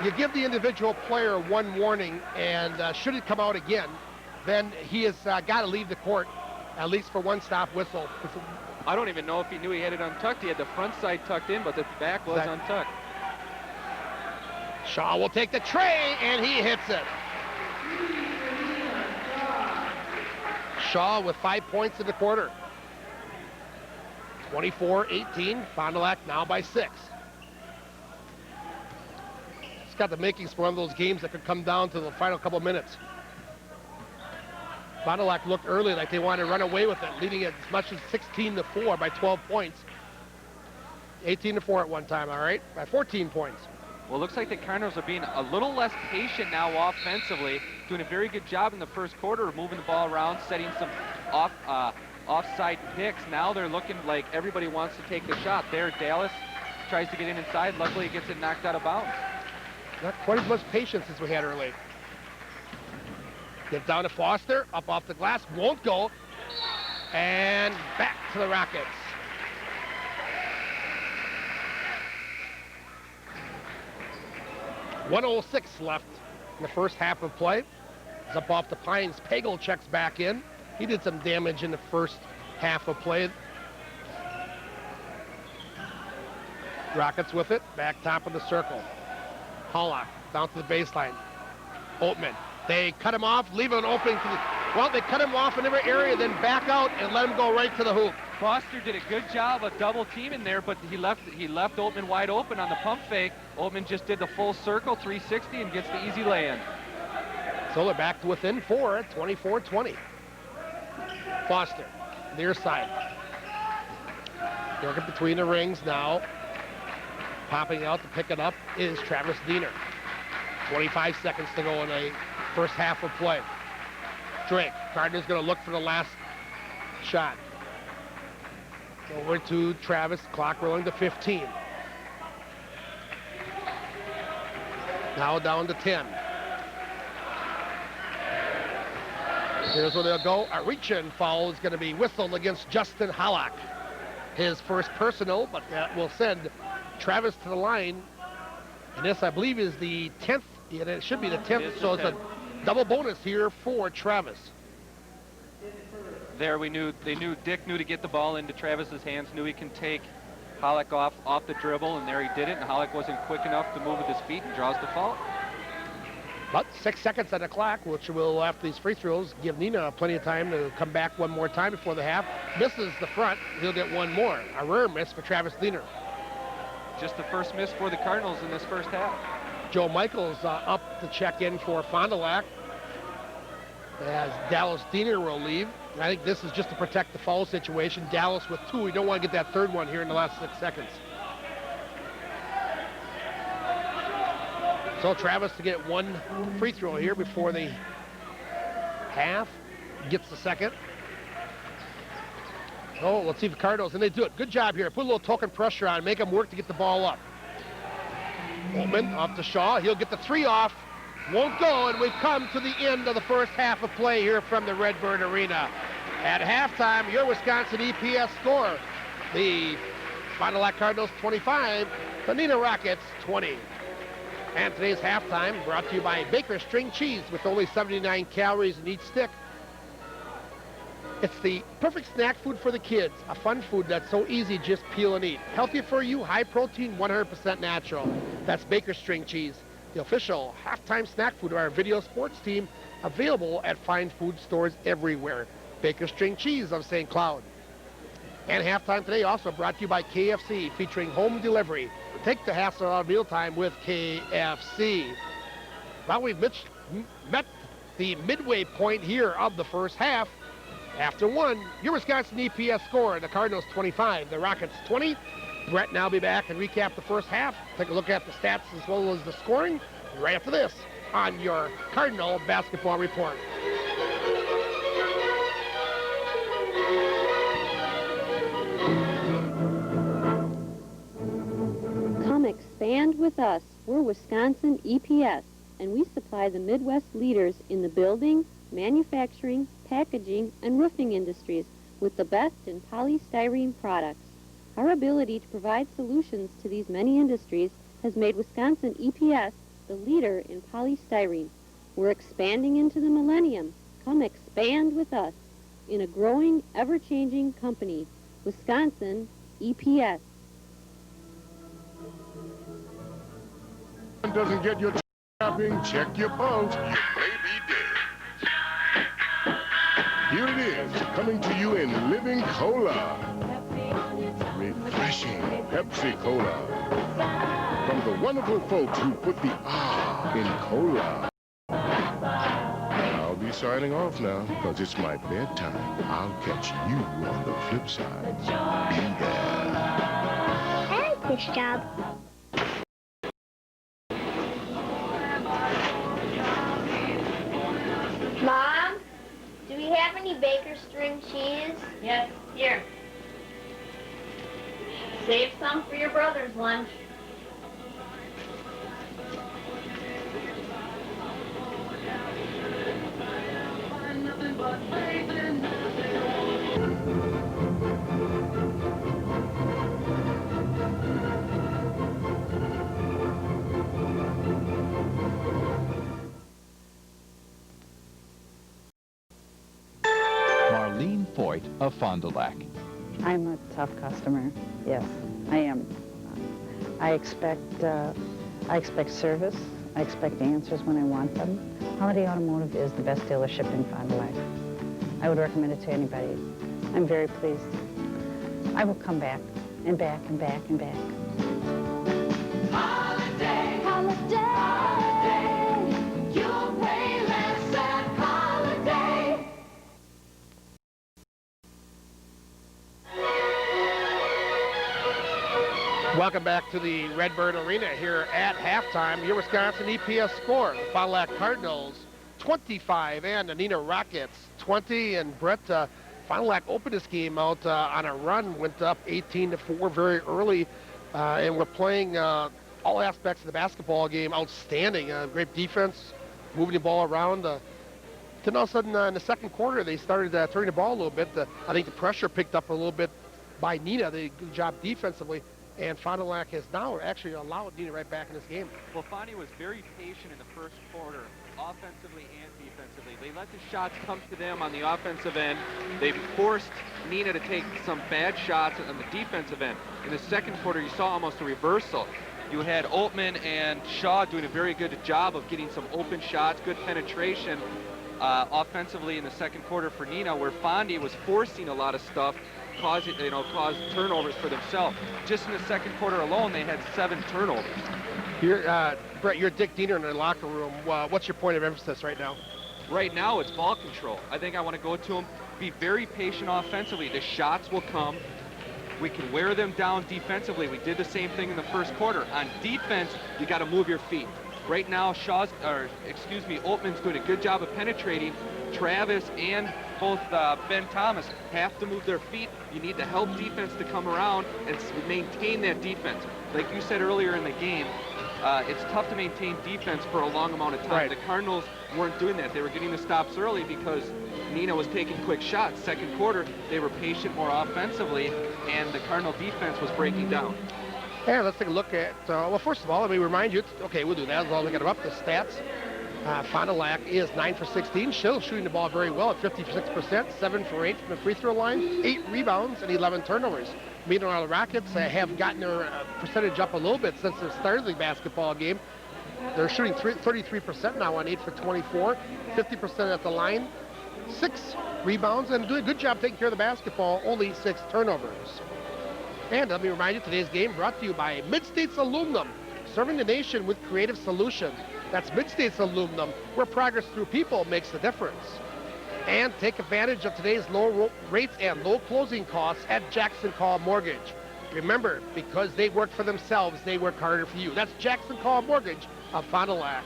You give the individual player one warning, and should it come out again, then he has got to leave the court, at least for one stop whistle. I don't even know if he knew he had it untucked. He had the front side tucked in, but the back was untucked. Shaw will take the tray, and he hits it. Shaw with 5 points in the quarter. 24-18. Fond du Lac now by 6. It's got the makings for one of those games that could come down to the final couple minutes. Fond du Lac looked early like they wanted to run away with it, leading it as much as 16-4 by 12 points. 18-4 at one time, all right, by 14 points. Well, it looks like the Cardinals are being a little less patient now offensively, doing a very good job in the first quarter of moving the ball around, setting some offside picks. Now they're looking like everybody wants to take the shot. There, Dallas tries to get in inside. Luckily, it gets it knocked out of bounds. Not quite as much patience as we had early. Get down to Foster, up off the glass, won't go, and back to the Rockets. 1:06 left in the first half of play. It's up off the Pines. Pagel checks back in. He did some damage in the first half of play. Rockets with it, back top of the circle. Hollock down to the baseline. Oatman. They cut him off, leave an opening to the... Well, they cut him off in every area, then back out and let him go right to the hoop. Foster did a good job of double teaming there, but he left Oatman wide open on the pump fake. Oatman just did the full circle, 360, and gets the easy lay-in. So they're back to within 4 at 24-20. Foster, near side. Working between the rings now. Popping out to pick it up is Travis Diener. 25 seconds to go in the first half of play. Drake, Gardner's going to look for the last shot. Over to Travis, clock rolling to 15. Now down to 10. Here's where they'll go. A reach-in foul is going to be whistled against Justin Hollock. His first personal, but that will send Travis to the line. And this, I believe, is the 10th. Yeah, it should be the 10th, so it's a double bonus here for Travis. There Dick knew to get the ball into Travis's hands, knew he can take Hollock off the dribble, and there he did it, and Hollock wasn't quick enough to move with his feet and draws the foul. About 6 seconds on the clock, which will, after these free throws, give Neenah plenty of time to come back one more time before the half. Misses the front, he'll get one more. A rare miss for Travis Diener. Just the first miss for the Cardinals in this first half. Joe Michaels up to check in for Fond du Lac as Dallas Diener will leave. I think this is just to protect the foul situation. Dallas with 2. We don't want to get that third one here in the last 6 seconds. So Travis to get one free throw here before the half. Gets the second. Oh, let's see if the Cardinals, and they do it. Good job here. Put a little token pressure on, make them work to get the ball up. Oatman off to Shaw. He'll get the 3 off. Won't go, and we've come to the end of the first half of play here from the Redbird Arena. At halftime, your Wisconsin EPS score. The Fond du Lac Cardinals 25, the Neenah Rockets 20. And today's halftime brought to you by Baker String Cheese with only 79 calories in each stick. It's the perfect snack food for the kids, a fun food that's so easy, just peel and eat. Healthy for you, high protein, 100% natural. That's Baker String Cheese, the official halftime snack food of our video sports team, available at fine food stores everywhere. Baker String Cheese of St. Cloud. And halftime today also brought to you by KFC, featuring home delivery. Take the hassle out of mealtime with KFC. Well, we've met the midway point here of the first half. After 1, your Wisconsin EPS score, the Cardinals 25, the Rockets 20. Brett now be back and recap the first half. Take a look at the stats as well as the scoring right after this on your Cardinal Basketball Report. Come expand with us. We're Wisconsin EPS, and we supply the Midwest leaders in the building, manufacturing, packaging, and roofing industries with the best in polystyrene products. Our ability to provide solutions to these many industries has made Wisconsin EPS the leader in polystyrene. We're expanding into the millennium. Come expand with us in a growing, ever-changing company. Wisconsin EPS. Doesn't get your shopping, check your pulse. You may be dead. Here it is, coming to you in living cola. Refreshing Pepsi Cola. From the wonderful folks who put the R in cola. I'll be signing off now, because it's my bedtime. I'll catch you on the flip side. Be there. I like this job. Mom, do we have any Baker String cheese? Yes, here. Save some for your brother's lunch. Foyt of Fond du Lac. I'm a tough customer. Yes, I am. I expect service. I expect answers when I want them. Holiday Automotive is the best dealership in Fond du Lac. I would recommend it to anybody. I'm very pleased. I will come back and back and back and back. Holiday, holiday, holiday. You'll pay less at Holiday. Welcome back to the Redbird Arena here at halftime. Your Wisconsin EPS score. The Fond du Lac Cardinals 25 and the Neenah Rockets 20. And Brett, Fond du Lac opened this game out on a run, went up 18-4 very early, and we're playing all aspects of the basketball game outstanding. Great defense, moving the ball around. Then all of a sudden in the second quarter they started turning the ball a little bit. I think the pressure picked up a little bit by Neenah. They did a good job defensively. And Fond du Lac has now actually allowed Neenah right back in this game. Well, Fondy was very patient in the first quarter, offensively and defensively. They let the shots come to them on the offensive end. They forced Neenah to take some bad shots on the defensive end. In the second quarter, you saw almost a reversal. You had Altman and Shaw doing a very good job of getting some open shots, good penetration offensively in the second quarter for Neenah, where Fondy was forcing a lot of stuff, caused turnovers for themselves. Just in the second quarter alone, they had 7 turnovers. Brett, you're Dick Diener in the locker room. What's your point of emphasis right now? Right now, it's ball control. I think I want to go to them, be very patient offensively. The shots will come. We can wear them down defensively. We did the same thing in the first quarter. On defense, you got to move your feet. Right now, Altman's doing a good job of penetrating. Travis and both Ben Thomas have to move their feet. You need the help defense to come around and maintain that defense. Like you said earlier in the game, it's tough to maintain defense for a long amount of time. Right. The Cardinals weren't doing that. They were getting the stops early because Neenah was taking quick shots. Second quarter, they were patient more offensively, and the Cardinal defense was breaking down. Yeah, let's take a look at, well, first of all, let me remind you, okay, we'll do that as long as we get them up, the stats. Fond du Lac is 9 for 16, still shooting the ball very well at 56%, 7 for 8 from the free throw line, 8 rebounds, and 11 turnovers. Meanwhile, the Rockets have gotten their percentage up a little bit since the start of the basketball game. They're shooting 33% now on 8 for 24, 50% at the line, 6 rebounds, and doing a good job taking care of the basketball, only 6 turnovers. And let me remind you, today's game brought to you by Mid-States Aluminum, serving the nation with creative solutions. That's Mid-States Aluminum, where progress through people makes the difference. And take advantage of today's low rates and low closing costs at Jackson Call Mortgage. Remember, because they work for themselves, they work harder for you. That's Jackson Call Mortgage of Fond du Lac.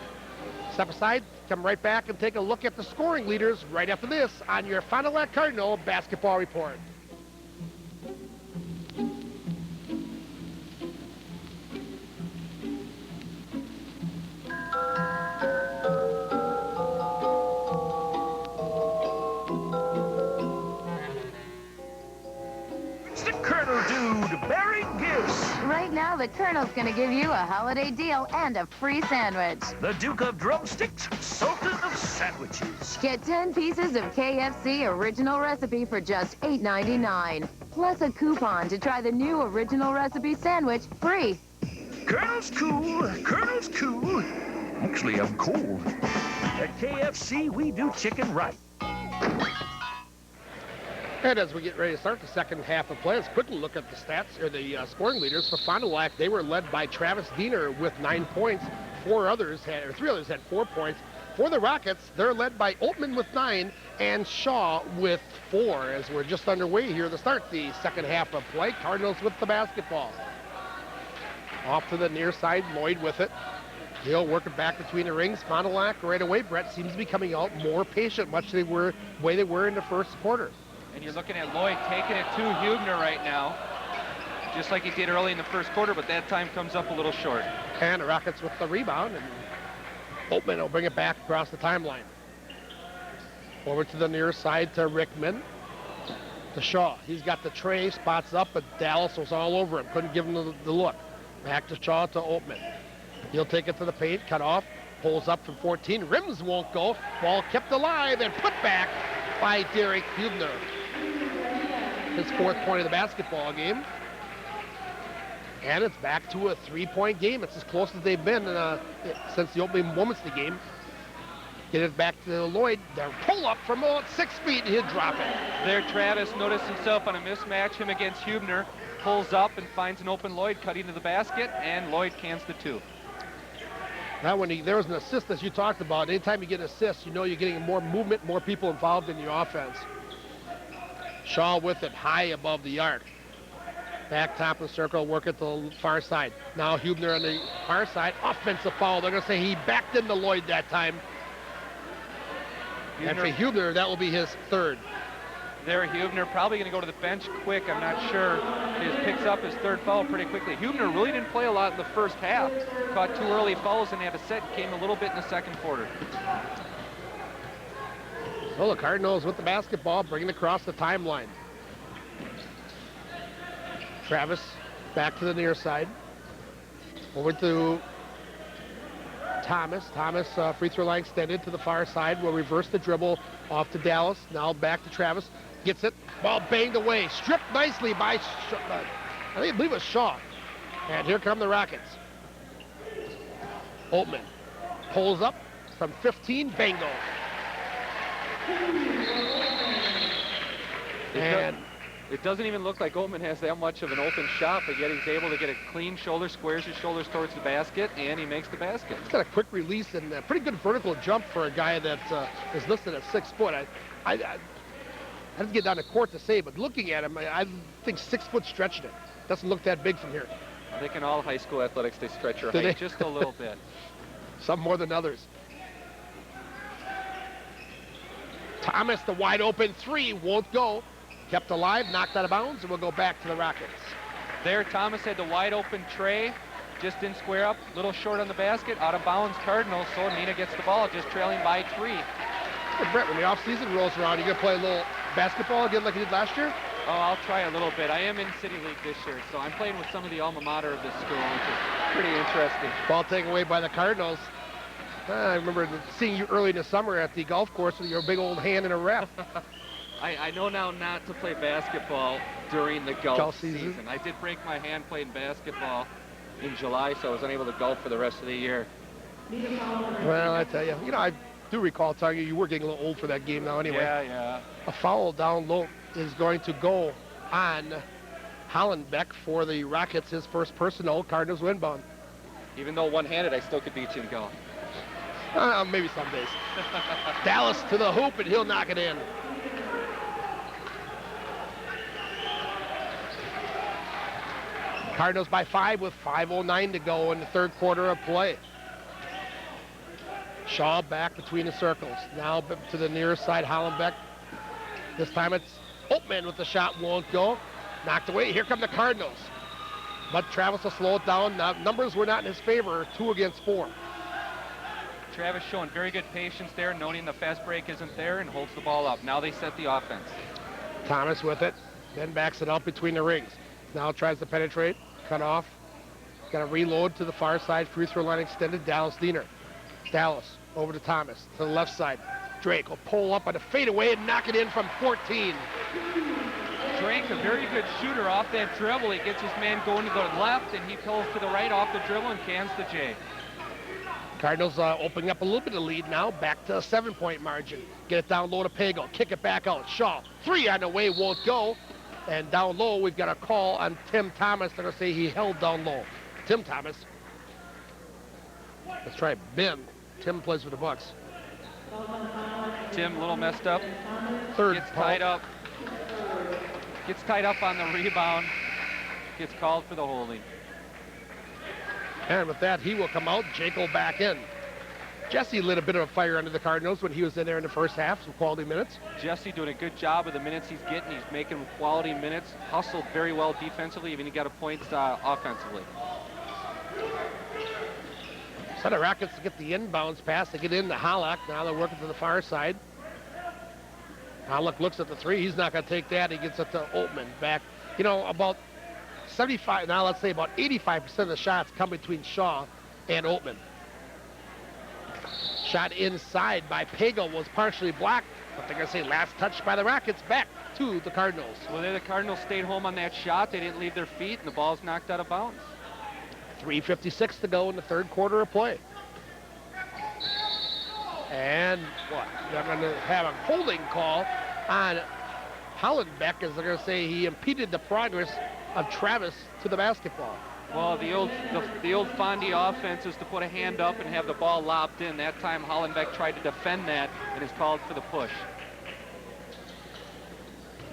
Step aside, come right back and take a look at the scoring leaders right after this on your Fond du Lac Cardinal Basketball Report. Right now, the Colonel's going to give you a holiday deal and a free sandwich. The Duke of Drumsticks, Sultan of Sandwiches. Get 10 pieces of KFC original recipe for just $8.99. Plus a coupon to try the new original recipe sandwich free. Colonel's cool. Colonel's cool. Actually, I'm cool. At KFC, we do chicken right. And as we get ready to start the second half of play, let's quickly look at the stats, or the scoring leaders. For Fond du Lac, they were led by Travis Diener with 9 points. 3 others had 4 points. For the Rockets, they're led by Altman with 9 and Shaw with 4, as we're just underway here to start the second half of play. Cardinals with the basketball. Off to the near side, Lloyd with it. Hill working back between the rings. Fond du Lac right away. Brett seems to be coming out more patient, much the way they were in the first quarter. And you're looking at Lloyd taking it to Huebner right now, just like he did early in the first quarter, but that time comes up a little short. And the Rockets with the rebound, and Altman will bring it back across the timeline. Over to the near side to Rickman. To Shaw. He's got the tray, spots up, but Dallas was all over him. Couldn't give him the look. Back to Shaw to Altman. He'll take it to the paint, cut off, pulls up from 14. Rims won't go. Ball kept alive and put back by Derek Huebner. his 4th point of the basketball game. And it's back to a 3-point game. It's as close as they've been since the opening moments of the game. Get it back to Lloyd. Their pull-up from about 6 feet, and he'll drop it. There, Travis noticed himself on a mismatch, him against Hubner. Pulls up and finds an open Lloyd cutting to the basket, and Lloyd cans the 2. Now, there was an assist, as you talked about. Anytime you get an assist, you know you're getting more movement, more people involved in your offense. Shaw with it, high above the arc. Back top of the circle, work at the far side. Now Hubner on the far side, offensive foul. They're going to say he backed into Lloyd that time. And for Hubner, that will be his 3rd. There, Hubner probably going to go to the bench quick. I'm not sure. He picks up his 3rd foul pretty quickly. Hubner really didn't play a lot in the first half. Caught 2 early fouls and had a set. Came a little bit in the 2nd quarter. So the Cardinals with the basketball, bringing it across the timeline. Travis back to the near side. Over to Thomas. Thomas, free throw line extended to the far side. Will reverse the dribble off to Dallas. Now back to Travis. Gets it. Ball banged away. Stripped nicely by, I believe it was Shaw. And here come the Rockets. Holtman pulls up from 15. Bingo. And it doesn't even look like Oatman has that much of an open shot, but yet he's able to get a clean shoulder, squares his shoulders towards the basket, and he makes the basket. He's got a quick release and a pretty good vertical jump for a guy that is listed at 6 foot. I didn't get down to court to say, but looking at him, I think 6 foot stretching it. Doesn't look that big from here. I think in all high school athletics, they stretch your Do height they? just a little bit. Some more than others. Thomas, the wide open 3, won't go. Kept alive, knocked out of bounds, and we'll go back to the Rockets. There, Thomas had the wide open tray, just didn't square up, little short on the basket, out of bounds Cardinals, so Neenah gets the ball, just trailing by 3. Hey, Brett, when the offseason rolls around, you going to play a little basketball again like you did last year? Oh, I'll try a little bit. I am in City League this year, so I'm playing with some of the alma mater of this school, which is pretty interesting. Ball taken away by the Cardinals. I remember seeing you early in the summer at the golf course with your big old hand in a ref. I know now not to play basketball during the golf season. I did break my hand playing basketball in July, so I was unable to golf for the rest of the year. Well, I tell you, I do recall telling you were getting a little old for that game now anyway. Yeah. A foul down low is going to go on Hollenbeck for the Rockets, his first personal. Cardinals win bound. Even though one-handed, I still could beat you in golf. Maybe some days. Dallas to the hoop, and he'll knock it in. Cardinals by 5 with 5:09 to go in the 3rd quarter of play. Shaw back between the circles. Now to the near side, Hollenbeck. This time it's Oatman with the shot, won't go. Knocked away. Here come the Cardinals. But Travis will slow it down. Now, numbers were not in his favor, 2 against 4. Travis showing very good patience there, noting the fast break isn't there, and holds the ball up. Now they set the offense. Thomas with it, then backs it up between the rings. Now tries to penetrate, cut off. Got to reload to the far side, free throw line extended, Dallas Diener. Dallas over to Thomas, to the left side. Drake will pull up on a fadeaway and knock it in from 14. Drake, a very good shooter off that dribble. He gets his man going to the left, and he pulls to the right off the dribble and cans the J. Cardinals opening up a little bit of lead now, back to a 7-point margin. Get it down low to Pago, kick it back out. Shaw, 3 on the way, won't go. And down low, we've got a call on Tim Thomas. They're going to say he held down low. Tim Thomas. Let's try Ben. Tim plays for the Bucks. Tim, a little messed up. Gets tied up. Gets tied up on the rebound. Gets called for the holding. And with that, he will come out. Jake will back in. Jesse lit a bit of a fire under the Cardinals when he was in there in the first half, some quality minutes. Jesse doing a good job of the minutes he's getting. He's making quality minutes. Hustled very well defensively, even he got a point offensively. So the Rockets get the inbounds pass. They get into Halleck. Now they're working to the far side. Halleck looks at the 3. He's not going to take that. He gets it to Oatman back. About 75, now let's say about 85% of the shots come between Shaw and Oatman. Shot inside by Pago was partially blocked, but they're going to say last touch by the Rockets. Back to the Cardinals. Well, there the Cardinals stayed home on that shot. They didn't leave their feet, and the ball's knocked out of bounds. 3:56 to go in the third quarter of play. And what? They're going to have a holding call on Hollenbeck, as they're going to say he impeded the progress of Travis to the basketball. Well, the old Fondy offense is to put a hand up and have the ball lobbed in. That time Hollenbeck tried to defend that and is called for the push.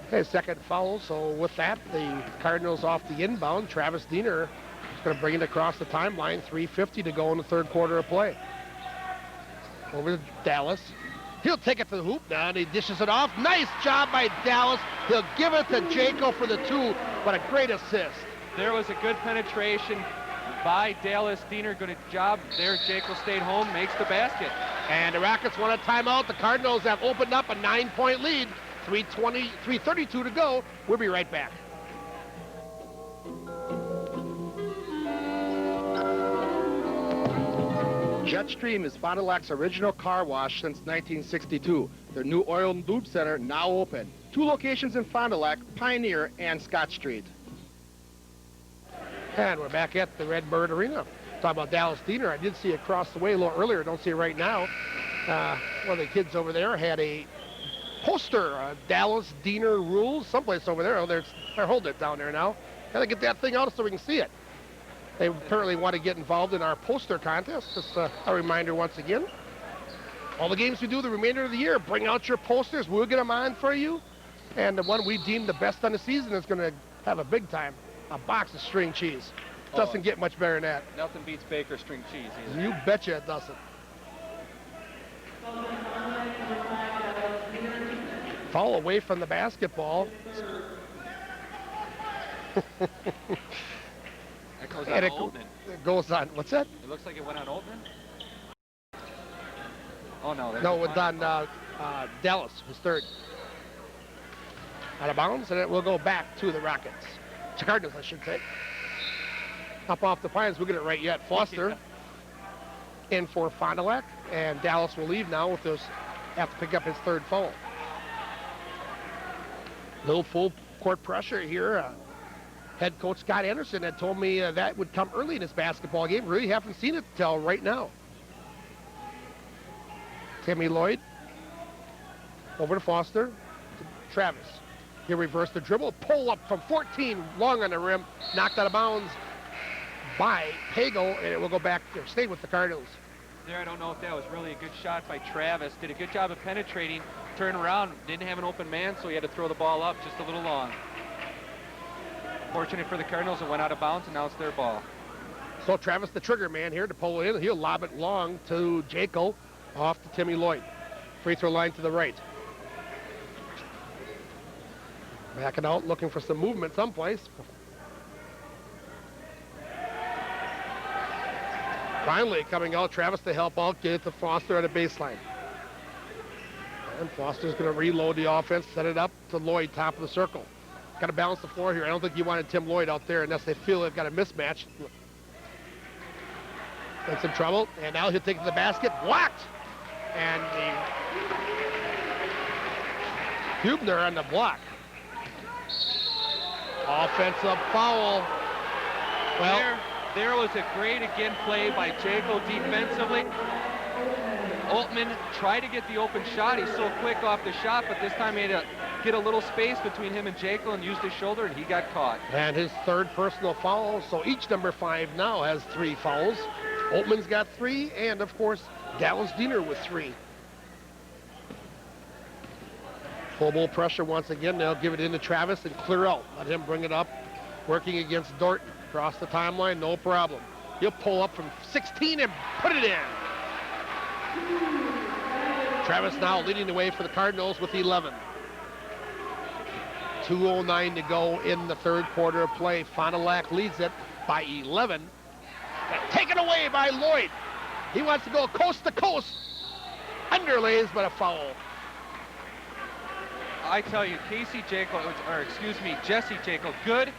Okay, second foul. So with that, the Cardinals off the inbound. Travis Diener is going to bring it across the timeline. 3:50 to go in the third quarter of play. Over to Dallas. He'll take it to the hoop now, and he dishes it off. Nice job by Dallas. He'll give it to Jaco for the two. What a great assist. There was a good penetration by Dallas. Diener, good job there. Jaco stayed home, makes the basket. And the Rockets want a timeout. The Cardinals have opened up a 9-point lead. 3:32 to go. We'll be right back. Jetstream is Fond du Lac's original car wash since 1962. Their new oil and lube center now open. 2 locations in Fond du Lac, Pioneer and Scott Street. And we're back at the Redbird Arena. Talk about Dallas Diener. I did see it across the way a little earlier. Don't see it right now. One of the kids over there had a poster, Dallas Diener rules, someplace over there. Oh, they're holding it down there now. Gotta get that thing out so we can see it. They apparently want to get involved in our poster contest. Just a reminder once again. All the games we do the remainder of the year, bring out your posters. We'll get them on for you. And the one we deem the best on the season is going to have a big time. A box of string cheese. Doesn't get much better than that. Nothing beats Baker string cheese either. You betcha it doesn't. Foul away from the basketball. That goes on Altman. It goes on, what's that? It looks like it went on Altman. Oh, no. No, it went on Dallas, his third. Out of bounds, and it will go back to the Rockets. To Cardinals, I should say. Up off the Pines, we'll get it right yet. Foster in for Fond du Lac, and Dallas will leave now with those, have to pick up his third foul. Little full court pressure here. Head coach Scott Anderson had told me that would come early in this basketball game. Really haven't seen it till right now. Timmy Lloyd over to Foster, to Travis. He'll reverse the dribble, pull up from 14, long on the rim, knocked out of bounds by Pago, and it will go back to stay with the Cardinals. There, I don't know if that was really a good shot by Travis. Did a good job of penetrating, turned around, didn't have an open man, so he had to throw the ball up just a little long. Fortunate for the Cardinals, it went out of bounds, and now it's their ball. So Travis, the trigger man here to pull it in. He'll lob it long to Jaco, off to Timmy Lloyd. Free throw line to the right. Backing out, looking for some movement someplace. Finally coming out, Travis to help out, get it to Foster at a baseline. And Foster's going to reload the offense, set it up to Lloyd, top of the circle. Got to balance the floor here. I don't think you wanted Tim Lloyd out there unless they feel they've got a mismatch. In some trouble, and now he'll take it to the basket, blocked! And the Hubner on the block. Offensive foul. Well, there was a great, again, play by Jaco defensively. Altman tried to get the open shot. He's so quick off the shot, but this time he had to get a little space between him and Jaco and used his shoulder, and he got caught. And his third personal foul, so each number 5 now has 3 fouls. Altman's got 3, and of course, Dallas Diener with 3. Full ball pressure once again. They'll give it in to Travis and clear out. Let him bring it up. Working against Dorton. Across the timeline, no problem. He'll pull up from 16 and put it in. Travis now leading the way for the Cardinals with 11. 2:09 to go in the third quarter of play. Fond du Lac leads it by 11. Taken away by Lloyd. He wants to go coast to coast. Underlays, but a foul. I tell you, Jesse Jaco, good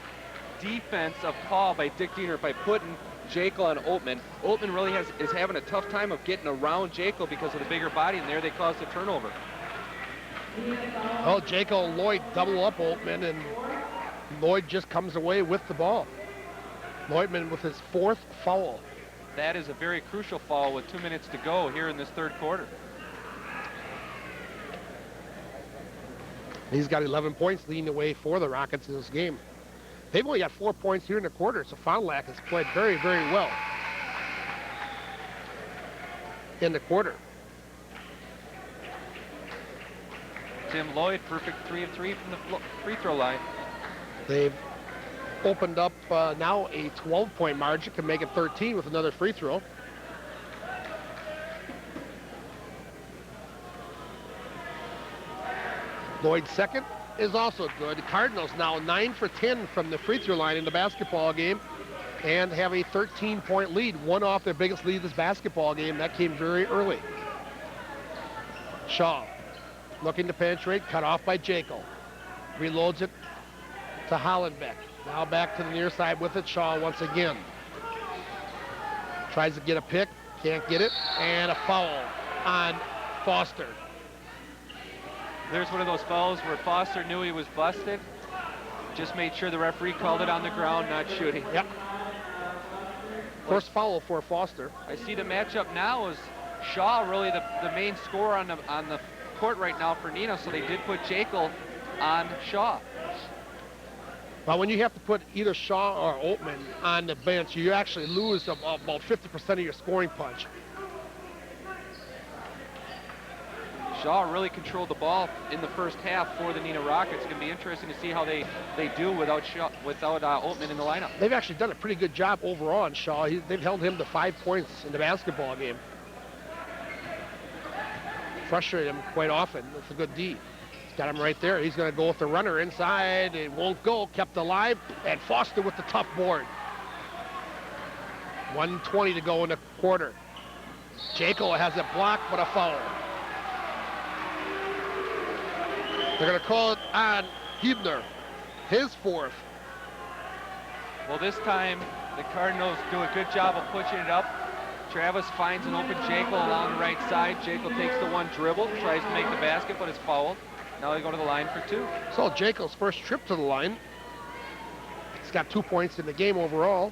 defensive call by Dick Diener by putting Jaco on Altman. Altman really is having a tough time of getting around Jaco because of the bigger body, and there they caused the turnover. Oh, Jaco and Lloyd double up Oltman, and Lloyd just comes away with the ball. Lloydman with his 4th foul. That is a very crucial foul with 2 minutes to go here in this third quarter. He's got 11 points leading the way for the Rockets in this game. They've only got 4 points here in the quarter, so Fond du Lac has played very, very well in the quarter. Tim Lloyd, perfect 3 of 3 from the free throw line. They've opened up now a 12-point margin, can make it 13 with another free throw. Lloyd's second is also good. The Cardinals now 9 for 10 from the free throw line in the basketball game and have a 13-point lead, one off their biggest lead this basketball game. That came very early. Shaw looking to penetrate, cut off by Jaco. Reloads it to Hollenbeck. Now back to the near side with it. Shaw once again. Tries to get a pick, can't get it, and a foul on Foster. There's one of those fouls where Foster knew he was busted. Just made sure the referee called it on the ground, not shooting. Yep. First foul for Foster. I see the matchup now is Shaw really the main scorer on the court right now for Neenah, so they did put Jekyll on Shaw. Well, when you have to put either Shaw or Oltman on the bench, you actually lose about 50% of your scoring punch. Shaw really controlled the ball in the first half for the Neenah Rockets. It's going to be interesting to see how they do without Oltman in the lineup. They've actually done a pretty good job overall on Shaw. They've held him to 5 points in the basketball game. Frustrated him quite often. That's a good D. He's got him right there. He's going to go with the runner inside. It won't go. Kept alive. And Foster with the tough board. 1:20 to go in the quarter. Jaco has it blocked, but a foul. They're going to call it on Huebner, his 4th. Well, this time the Cardinals do a good job of pushing it up. Travis finds an open Jaco along the right side. Jaco takes the one dribble, tries to make the basket, but is fouled. Now they go to the line for 2. So Jaco's first trip to the line. He's got 2 points in the game overall.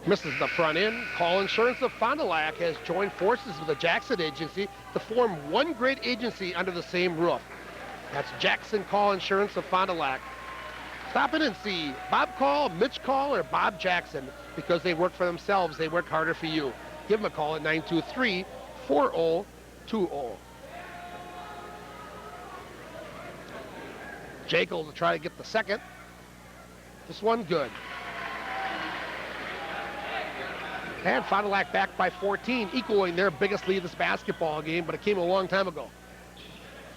Misses the front end. Call Insurance of Fond du Lac has joined forces with the Jackson Agency to form one great agency under the same roof. That's Jackson Call Insurance of Fond du Lac. Stop in and see Bob Call, Mitch Call, or Bob Jackson. Because they work for themselves, they work harder for you. Give them a call at 923-4020. Jaco to try to get the second. This one good. And Fond du Lac back by 14, equaling their biggest lead this basketball game, but it came a long time ago.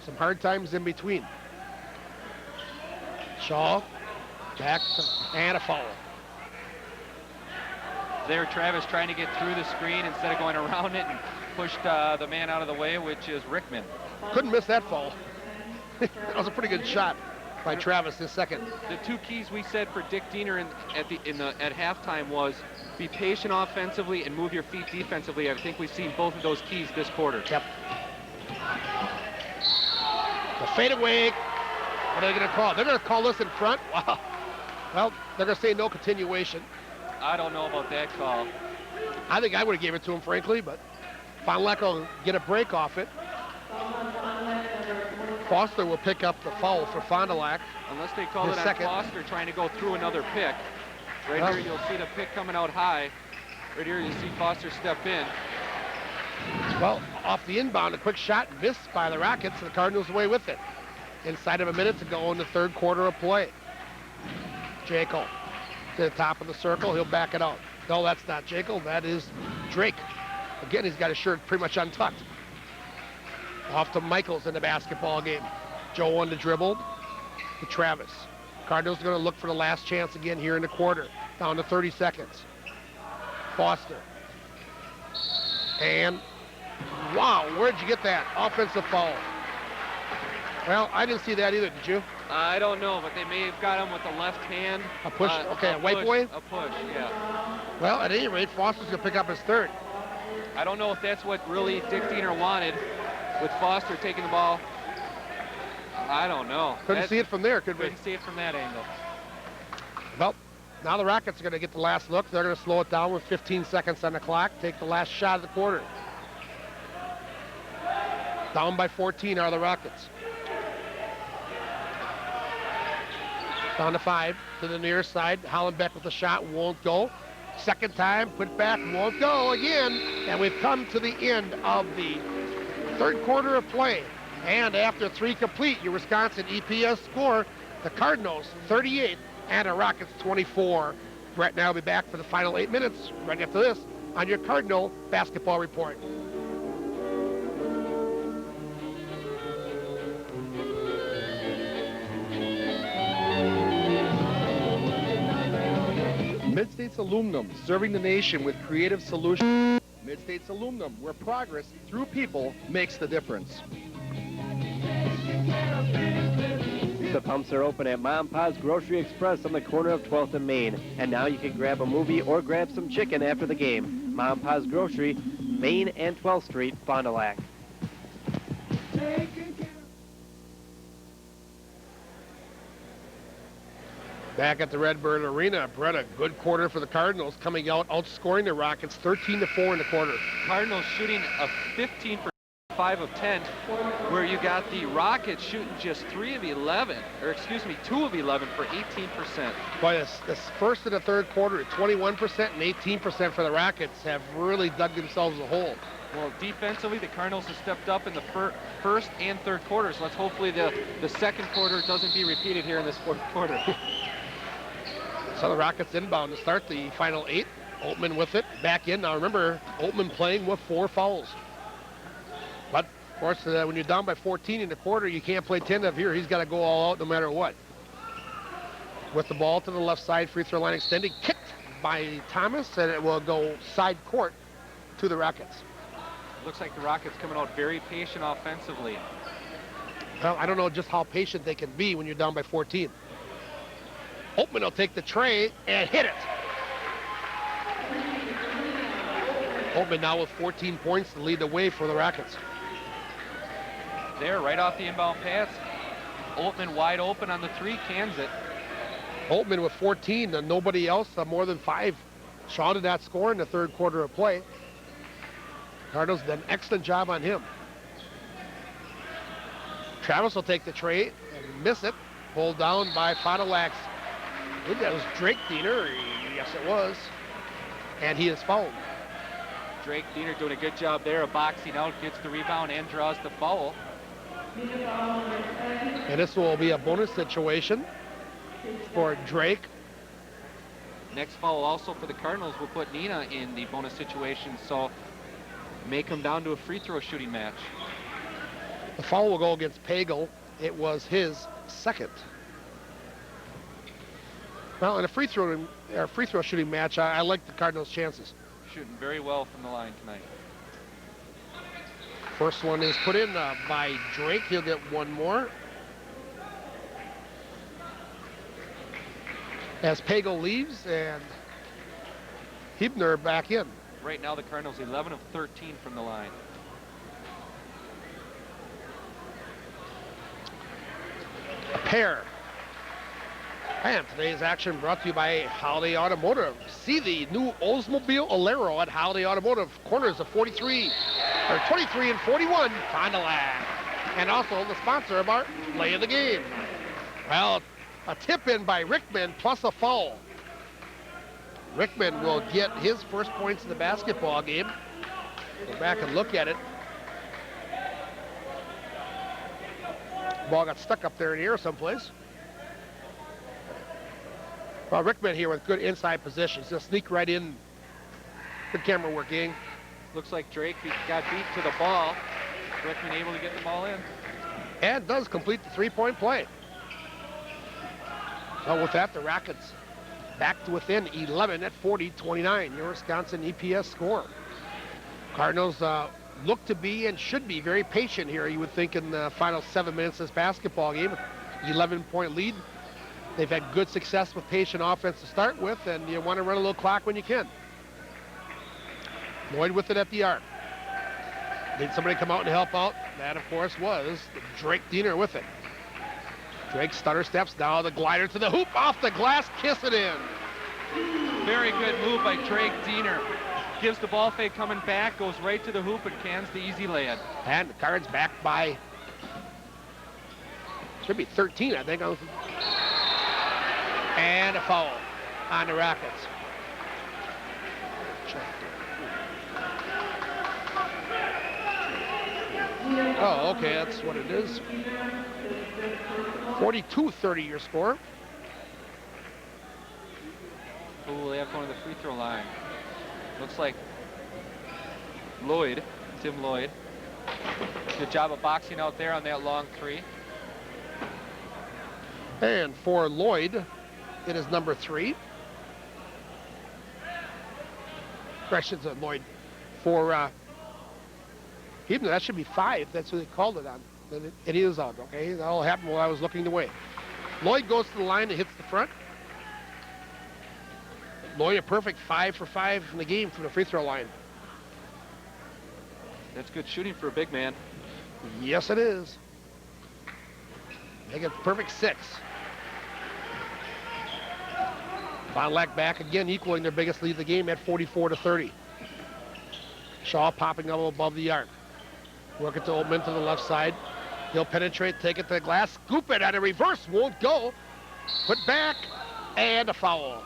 Some hard times in between. Shaw, back, and a foul. There, Travis trying to get through the screen instead of going around it and pushed the man out of the way, which is Rickman. Couldn't miss that foul. That was a pretty good shot by Travis, his second. The 2 keys we said for Dick Diener at halftime was be patient offensively and move your feet defensively. I think we've seen both of those keys this quarter. Yep. The fadeaway. What are they going to call? They're going to call this in front? Wow. Well, they're going to say no continuation. I don't know about that call. I think I would have gave it to him, frankly, but Fond du Lac will get a break off it. Foster will pick up the foul for Fond du Lac. Unless they call it on second. Foster trying to go through another pick. Right here, you'll see the pick coming out high. Right here, you see Foster step in. Well, off the inbound, a quick shot missed by the Rockets, and the Cardinals away with it. Inside of a minute to go in the third quarter of play. Jaco to the top of the circle. He'll back it out. No, that's not Jaco. That is Drake. Again, he's got his shirt pretty much untucked. Off to Michaels in the basketball game. Joe on the dribble to Travis. Cardinals are going to look for the last chance again here in the quarter. Down to 30 seconds. Foster. And, wow, where'd you get that? Offensive foul. Well, I didn't see that either, did you? I don't know, but they may have got him with the left hand. A push, okay, a wipe away? A push, yeah. Well, at any rate, Foster's going to pick up his third. I don't know if that's what really Dick Diener wanted with Foster taking the ball. I don't know. Couldn't see it from there, could we? Couldn't see it from that angle. Well, now the Rockets are going to get the last look. They're going to slow it down with 15 seconds on the clock, take the last shot of the quarter. Down by 14 are the Rockets. Down to 5 to the near side. Hollenbeck with a shot, won't go. Second time, put back, won't go again. And we've come to the end of the third quarter of play. And after 3 complete, your Wisconsin EPS score, the Cardinals 38 and the Rockets 24. Brett now will be back for the final 8 minutes right after this on your Cardinal Basketball Report. Mid-States Aluminum, serving the nation with creative solutions. Mid-States Aluminum, where progress through people makes the difference. The pumps are open at Mom Pa's Grocery Express on the corner of 12th and Main. And now you can grab a movie or grab some chicken after the game. Mom Pa's Grocery, Main and 12th Street, Fond du Lac. Back at the Redbird Arena, Brett, a good quarter for the Cardinals, coming out, outscoring the Rockets 13-4 in the quarter. Cardinals shooting a 15 for 5 of 10, where you got the Rockets shooting just 2 of 11 for 18%. Boy, this first and the third quarter at 21% and 18% for the Rockets have really dug themselves a hole. Well, defensively, the Cardinals have stepped up in the first and third quarters. Let's hopefully the second quarter doesn't be repeated here in this fourth quarter. So the Rockets inbound to start the final 8. Oltmann with it, back in. Now remember, Oltmann playing with 4 fouls. But, of course, when you're down by 14 in the quarter, you can't play tentative here. He's got to go all out no matter what. With the ball to the left side, free throw line extended, kicked by Thomas, and it will go side court to the Rockets. Looks like the Rockets coming out very patient offensively. Well, I don't know just how patient they can be when you're down by 14. Oltmann will take the tray and hit it. Oltmann now with 14 points to lead the way for the Rockets. There, right off the inbound pass. Oltmann wide open on the 3, cans it. Oltmann with 14, and nobody else more than 5 shot at that score in the third quarter of play. Cardinals did an excellent job on him. Travis will take the tray and miss it. Pulled down by Fond du Lac's. I think that was Drake Diener. Yes, it was. And he is fouled. Drake Diener doing a good job there of boxing out, gets the rebound and draws the foul. And this will be a bonus situation for Drake. Next foul also for the Cardinals will put Neenah in the bonus situation, so may come down to a free throw shooting match. The foul will go against Pagel. It was his second. Well, in a free throw shooting match, I like the Cardinals' chances. Shooting very well from the line tonight. First one is put in by Drake. He'll get one more. As Pagel leaves and Hebner back in. Right now the Cardinals 11 of 13 from the line. A pair. And today's action brought to you by Holiday Automotive. See the new Oldsmobile Alero at Holiday Automotive. Corners of 23 and 41, Fond du Lac. And also the sponsor of our play of the game. Well, a tip in by Rickman plus a foul. Rickman will get his first points in the basketball game. Go back and look at it. Ball got stuck up there in the air someplace. Well, Rickman here with good inside positions. He'll sneak right in. Good camera work, gang. Looks like Drake got beat to the ball. Rickman able to get the ball in. And does complete the three-point play. So with that, the Rockets back to within 11 at 40-29. Your Wisconsin EPS score. Cardinals look to be and should be very patient here, you would think, in the final 7 minutes of this basketball game. 11-point lead. They've had good success with patient offense to start with, and you want to run a little clock when you can. Lloyd with it at the arc. Need somebody to come out and help out. That, of course, was Drake Diener with it. Drake stutter steps, now the glider to the hoop, off the glass, kiss it in. Very good move by Drake Diener. Gives the ball fake coming back, goes right to the hoop and cans the easy lay-in. And the Cards back by, should be 13, I think. And a foul on the Rockets. Oh, okay, that's what it is. 42-30 your score. Ooh, they have going to the free throw line. Looks like Lloyd, Tim Lloyd. Good job of boxing out there on that long three. And for Lloyd, it is number 3. Corrections on Lloyd. For even that should be 5. That's what they called it on. It is out, okay? That all happened while I was looking away. Lloyd goes to the line and hits the front. Lloyd a perfect 5 for 5 in the game from the free throw line. That's good shooting for a big man. Yes, it is. Make it perfect 6. Fond du Lac back again, equaling their biggest lead of the game at 44-30. Shaw popping up above the arc. Work it to Oldman to the left side. He'll penetrate, take it to the glass, scoop it on a reverse, won't go. Put back, and a foul.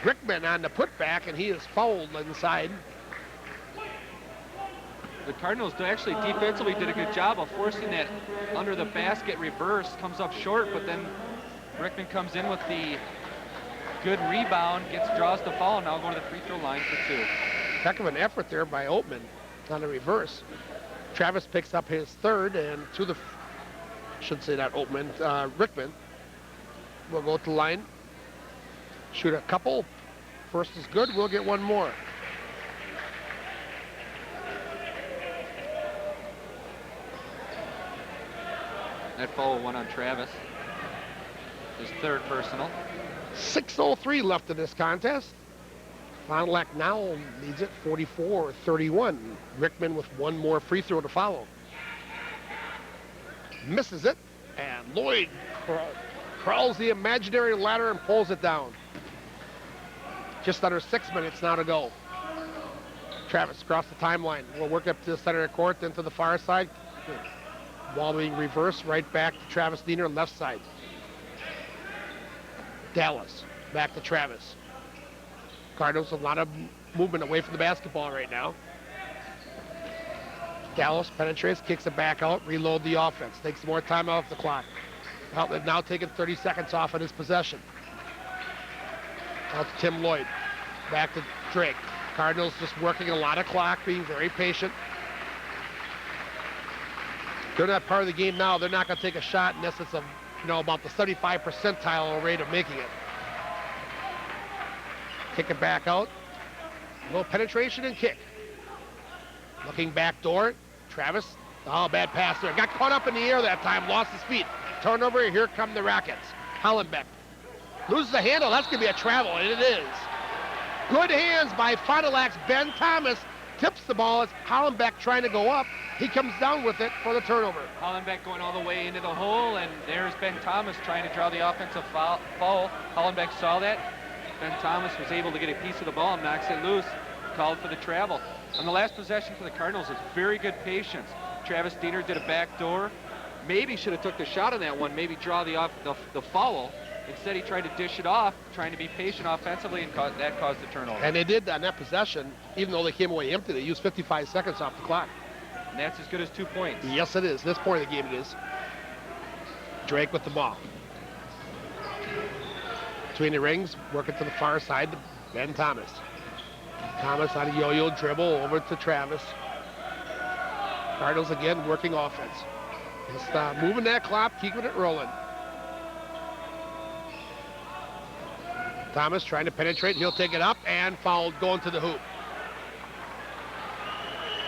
Rickman on the putback, and he is fouled inside. The Cardinals actually defensively did a good job of forcing that under the basket reverse. Comes up short, but then Rickman comes in with the good rebound, draws the foul, and now going to the free throw line for 2. Heck of an effort there by Oatman on the reverse. Travis picks up his 3rd, and to the, should say not Oatman, Rickman will go to the line, shoot a couple. First is good, we'll get one more. That foul went on Travis. His 3rd personal. 6:03 left in this contest. Fond du Lac now leads it 44-31. Rickman with one more free throw to follow. Misses it, and Lloyd crawls the imaginary ladder and pulls it down. Just under 6 minutes now to go. Travis across the timeline. We'll work up to the center of the court, then to the far side. Ball being reversed, right back to Travis Diener, left side. Dallas, back to Travis. Cardinals, a lot of movement away from the basketball right now. Dallas penetrates, kicks it back out, reload the offense. Takes more time off the clock. They've now taken 30 seconds off in his possession. Out to Tim Lloyd. Back to Drake. Cardinals just working a lot of clock, being very patient. During that part of the game now, they're not going to take a shot unless it's about the 75 percentile rate of making it. Kick it back out. A little penetration and kick. Looking back door. Travis. Oh, bad pass there. Got caught up in the air that time. Lost his feet. Turnover. Here come the Rockets. Hollenbeck loses the handle. That's going to be a travel, and it is. Good hands by Fond du Lac's Ben Thomas. Tips the ball. It's Hollenbeck trying to go up. He comes down with it for the turnover. Hollenbeck going all the way into the hole, and there's Ben Thomas trying to draw the offensive foul. Hollenbeck saw that. Ben Thomas was able to get a piece of the ball and knocks it loose. Called for the travel. On the last possession for the Cardinals, it's very good patience. Travis Diener did a backdoor. Maybe should have took the shot on that one. Maybe draw the foul. Instead, he tried to dish it off, trying to be patient offensively, and that caused the turnover. And they did on that possession, even though they came away empty. They used 55 seconds off the clock. And that's as good as 2 points. Yes, it is. This point of the game, it is. Drake with the ball. Between the rings, working to the far side to Ben Thomas. Thomas on a yo-yo dribble over to Travis. Cardinals again working offense. Just moving that clock, keeping it rolling. Thomas trying to penetrate. He'll take it up and fouled going to the hoop.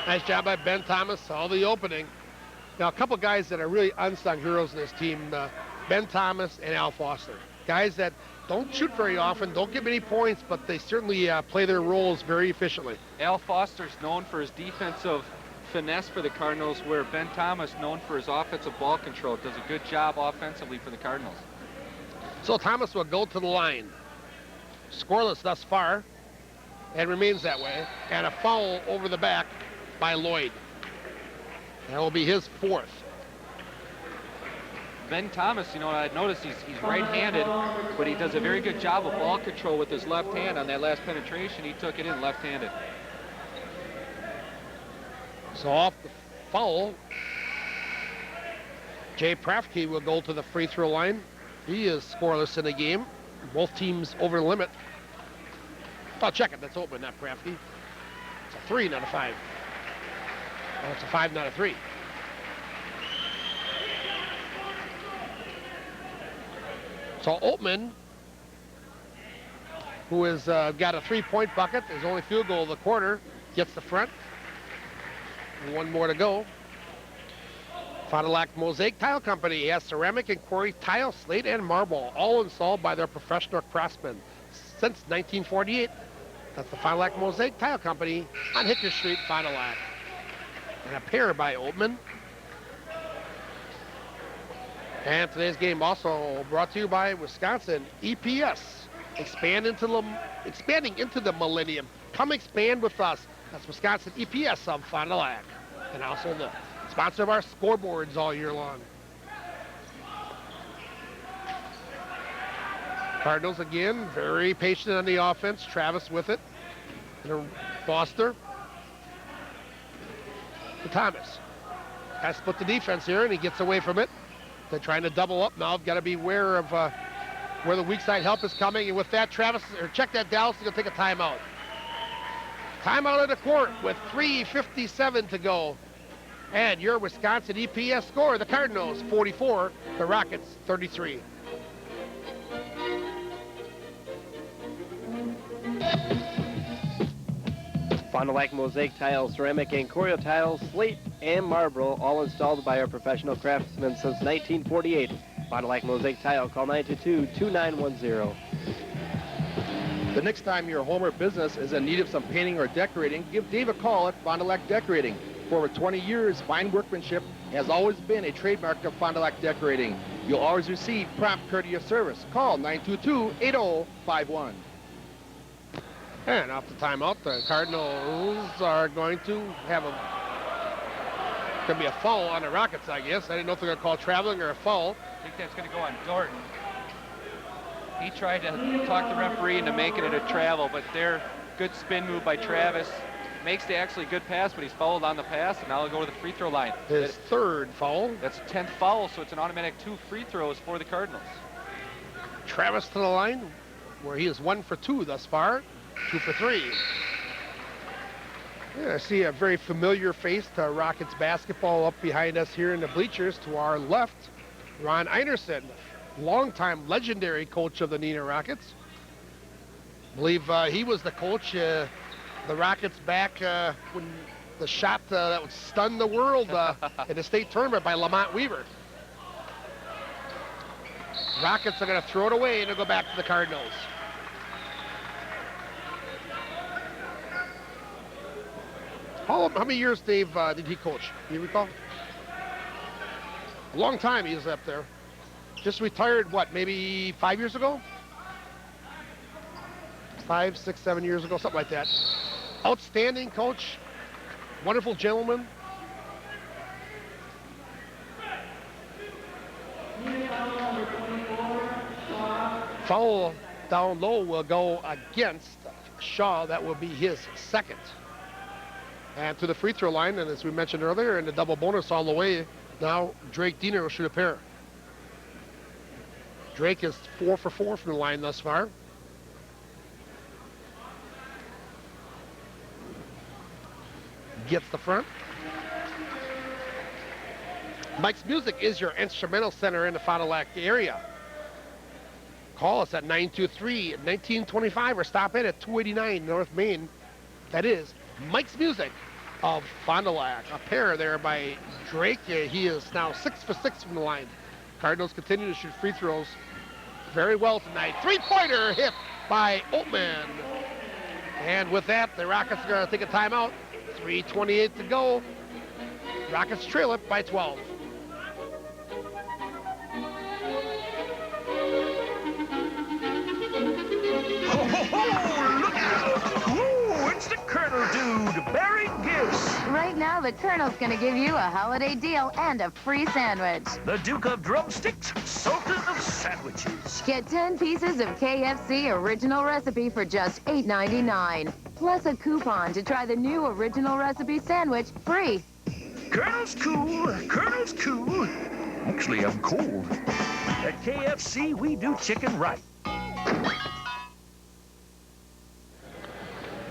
Nice job by Ben Thomas. Saw the opening. Now, a couple guys that are really unsung heroes in this team, Ben Thomas and Al Foster. Guys that don't shoot very often, don't get many points, but they certainly play their roles very efficiently. Al Foster's known for his defensive finesse for the Cardinals, where Ben Thomas, known for his offensive ball control, does a good job offensively for the Cardinals. So Thomas will go to the line. Scoreless thus far, and remains that way. And a foul over the back by Lloyd. That will be his 4th. Ben Thomas, you know, I noticed he's right-handed, but he does a very good job of ball control with his left hand. On that last penetration, he took it in left-handed. So off the foul, Jay Prafke will go to the free throw line. He is scoreless in the game. Both teams over the limit. Oh, check it. That's open, not Prafke. It's a 3, not a 5. Oh, it's a 5, not a 3. So Oatman, who has got a 3-point bucket, his only field goal of the quarter, gets the front. And 1 more to go. Fond du Lac Mosaic Tile Company has ceramic and quarry tile, slate, and marble, all installed by their professional craftsmen since 1948. That's the Fond du Lac Mosaic Tile Company on Hickory Street, Fond du Lac. And a pair by Oatman. And today's game also brought to you by Wisconsin EPS. Expanding into the millennium. Come expand with us. That's Wisconsin EPS of Fond du Lac. And also the sponsor of our scoreboards all year long. Cardinals again, very patient on the offense. Travis with it. And Foster. To Thomas. Has to split the defense here, and he gets away from it. They're trying to double up now. Got to be aware of where the weak side help is coming. And with that, Travis, or check that, Dallas is going to take a timeout. Timeout of the court with 3:57 to go. And your Wisconsin EPS score, the Cardinals 44, the Rockets 33. Fond du Lac Mosaic Tiles, ceramic and Corio tiles, slate, and marble, all installed by our professional craftsmen since 1948. Fond du Lac Mosaic Tile, call 922-2910. The next time your home or business is in need of some painting or decorating, give Dave a call at Fond du Lac Decorating. For over 20 years, fine workmanship has always been a trademark of Fond du Lac Decorating. You'll always receive prompt courteous service. Call 922-8051. And off the timeout, the Cardinals are going to have be a foul on the Rockets, I guess. I didn't know if they're going to call traveling or a foul. I think that's going to go on Dorton. He tried to talk the referee into making it a travel, but there, good spin move by Travis. Makes the actually good pass, but he's fouled on the pass, and now he'll go to the free throw line. His 3rd foul. That's 10th foul, so it's an automatic 2 free throws for the Cardinals. Travis to the line, where he is 1 for 2 thus far, 2 for 3. Yeah, I see a very familiar face to Rockets basketball up behind us here in the bleachers. To our left, Ron Einerson, longtime legendary coach of the Neenah Rockets. I believe he was the coach the Rockets back when the shot that would stun the world in the state tournament by Lamont Weaver. Rockets are going to throw it away and it'll go back to the Cardinals. How many years, Dave, did he coach? Do you recall? A long time he was up there. Just retired, what, maybe 5 years ago? 5, 6, 7 years ago, something like that. Outstanding coach, wonderful gentleman. Foul down low will go against Shaw. That will be his 2nd. And to the free throw line, and as we mentioned earlier, in the double bonus all the way, now Drake Diener will shoot a pair. Drake is 4 for 4 from the line thus far. Gets the front. Mike's Music is your instrumental center in the Fond du Lac area. Call us at 923-1925 or stop in at 289 North Main. That is Mike's Music of Fond du Lac. A pair there by Drake. He is now 6 for 6 from the line. Cardinals continue to shoot free throws very well tonight. Three-pointer hit by Oatman. And with that, the Rockets are going to take a timeout. 3:28 to go. Rockets trail it by 12. Look out! Ooh, it's the Colonel Dude, bearing gifts. Right now, the Colonel's going to give you a holiday deal and a free sandwich. The Duke of Drumsticks, Sultan of Sandwiches. Get 10 pieces of KFC original recipe for just $8.99. Plus a coupon to try the new original recipe sandwich free. Colonel's cool, Colonel's cool. Actually, I'm cold. At KFC, we do chicken right.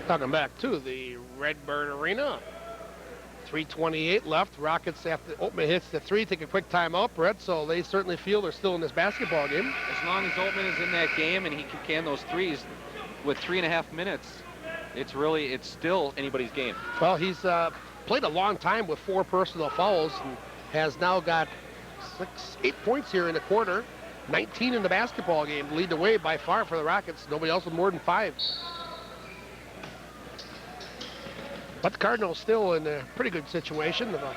Talking back to the Redbird Arena. 3:28 left. Rockets, after Oatman hits the three, take a quick timeout, Brett, so they certainly feel they're still in this basketball game. As long as Oatman is in that game and he can can those threes with 3.5 minutes, it's still anybody's game. Well, he's played a long time with 4 personal fouls and has now got 8 points here in the quarter, 19 in the basketball game, lead the way by far for the Rockets. Nobody else with more than 5. But the Cardinals still in a pretty good situation of a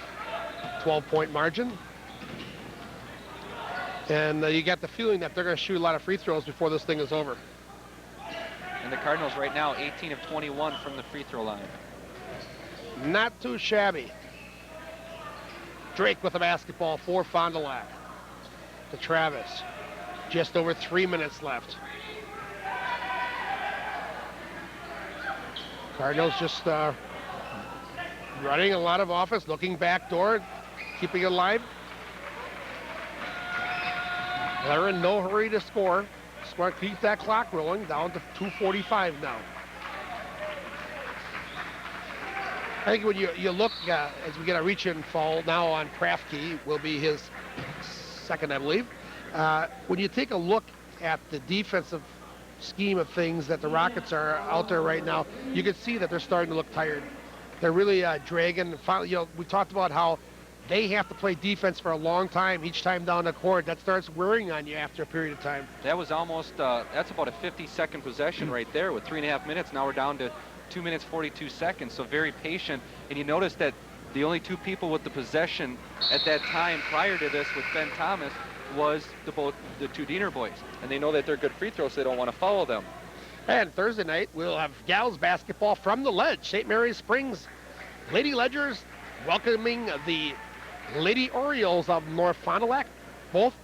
12-point margin. And you got the feeling that they're going to shoot a lot of free throws before this thing is over. And the Cardinals right now 18 of 21 from the free throw line. Not too shabby. Drake with the basketball for Fond du Lac. To Travis. Just over 3 minutes left. Cardinals just running a lot of offense, looking back door, keeping it alive. They're in no hurry to score. Just want to keep that clock rolling, down to 2:45 now. I think when you look, as we get a reach-in foul now on Krafke, will be his second, I believe. When you take a look at the defensive scheme of things that the Rockets are out there right now, you can see that they're starting to look tired. They're really dragging. Finally, we talked about how they have to play defense for a long time, each time down the court. That starts wearing on you after a period of time. That was almost, that's about a 50-second possession right there with 3.5 minutes. Now we're down to 2 minutes, 42 seconds, so very patient. And you notice that the only 2 people with the possession at that time prior to this with Ben Thomas was the 2 Diener boys. And they know that they're good free throws, so they don't want to follow them. And Thursday night, we'll have gals basketball from the Ledge. St. Mary's Springs Lady Ledgers welcoming the Lady Orioles of North Fond du Lac. Both.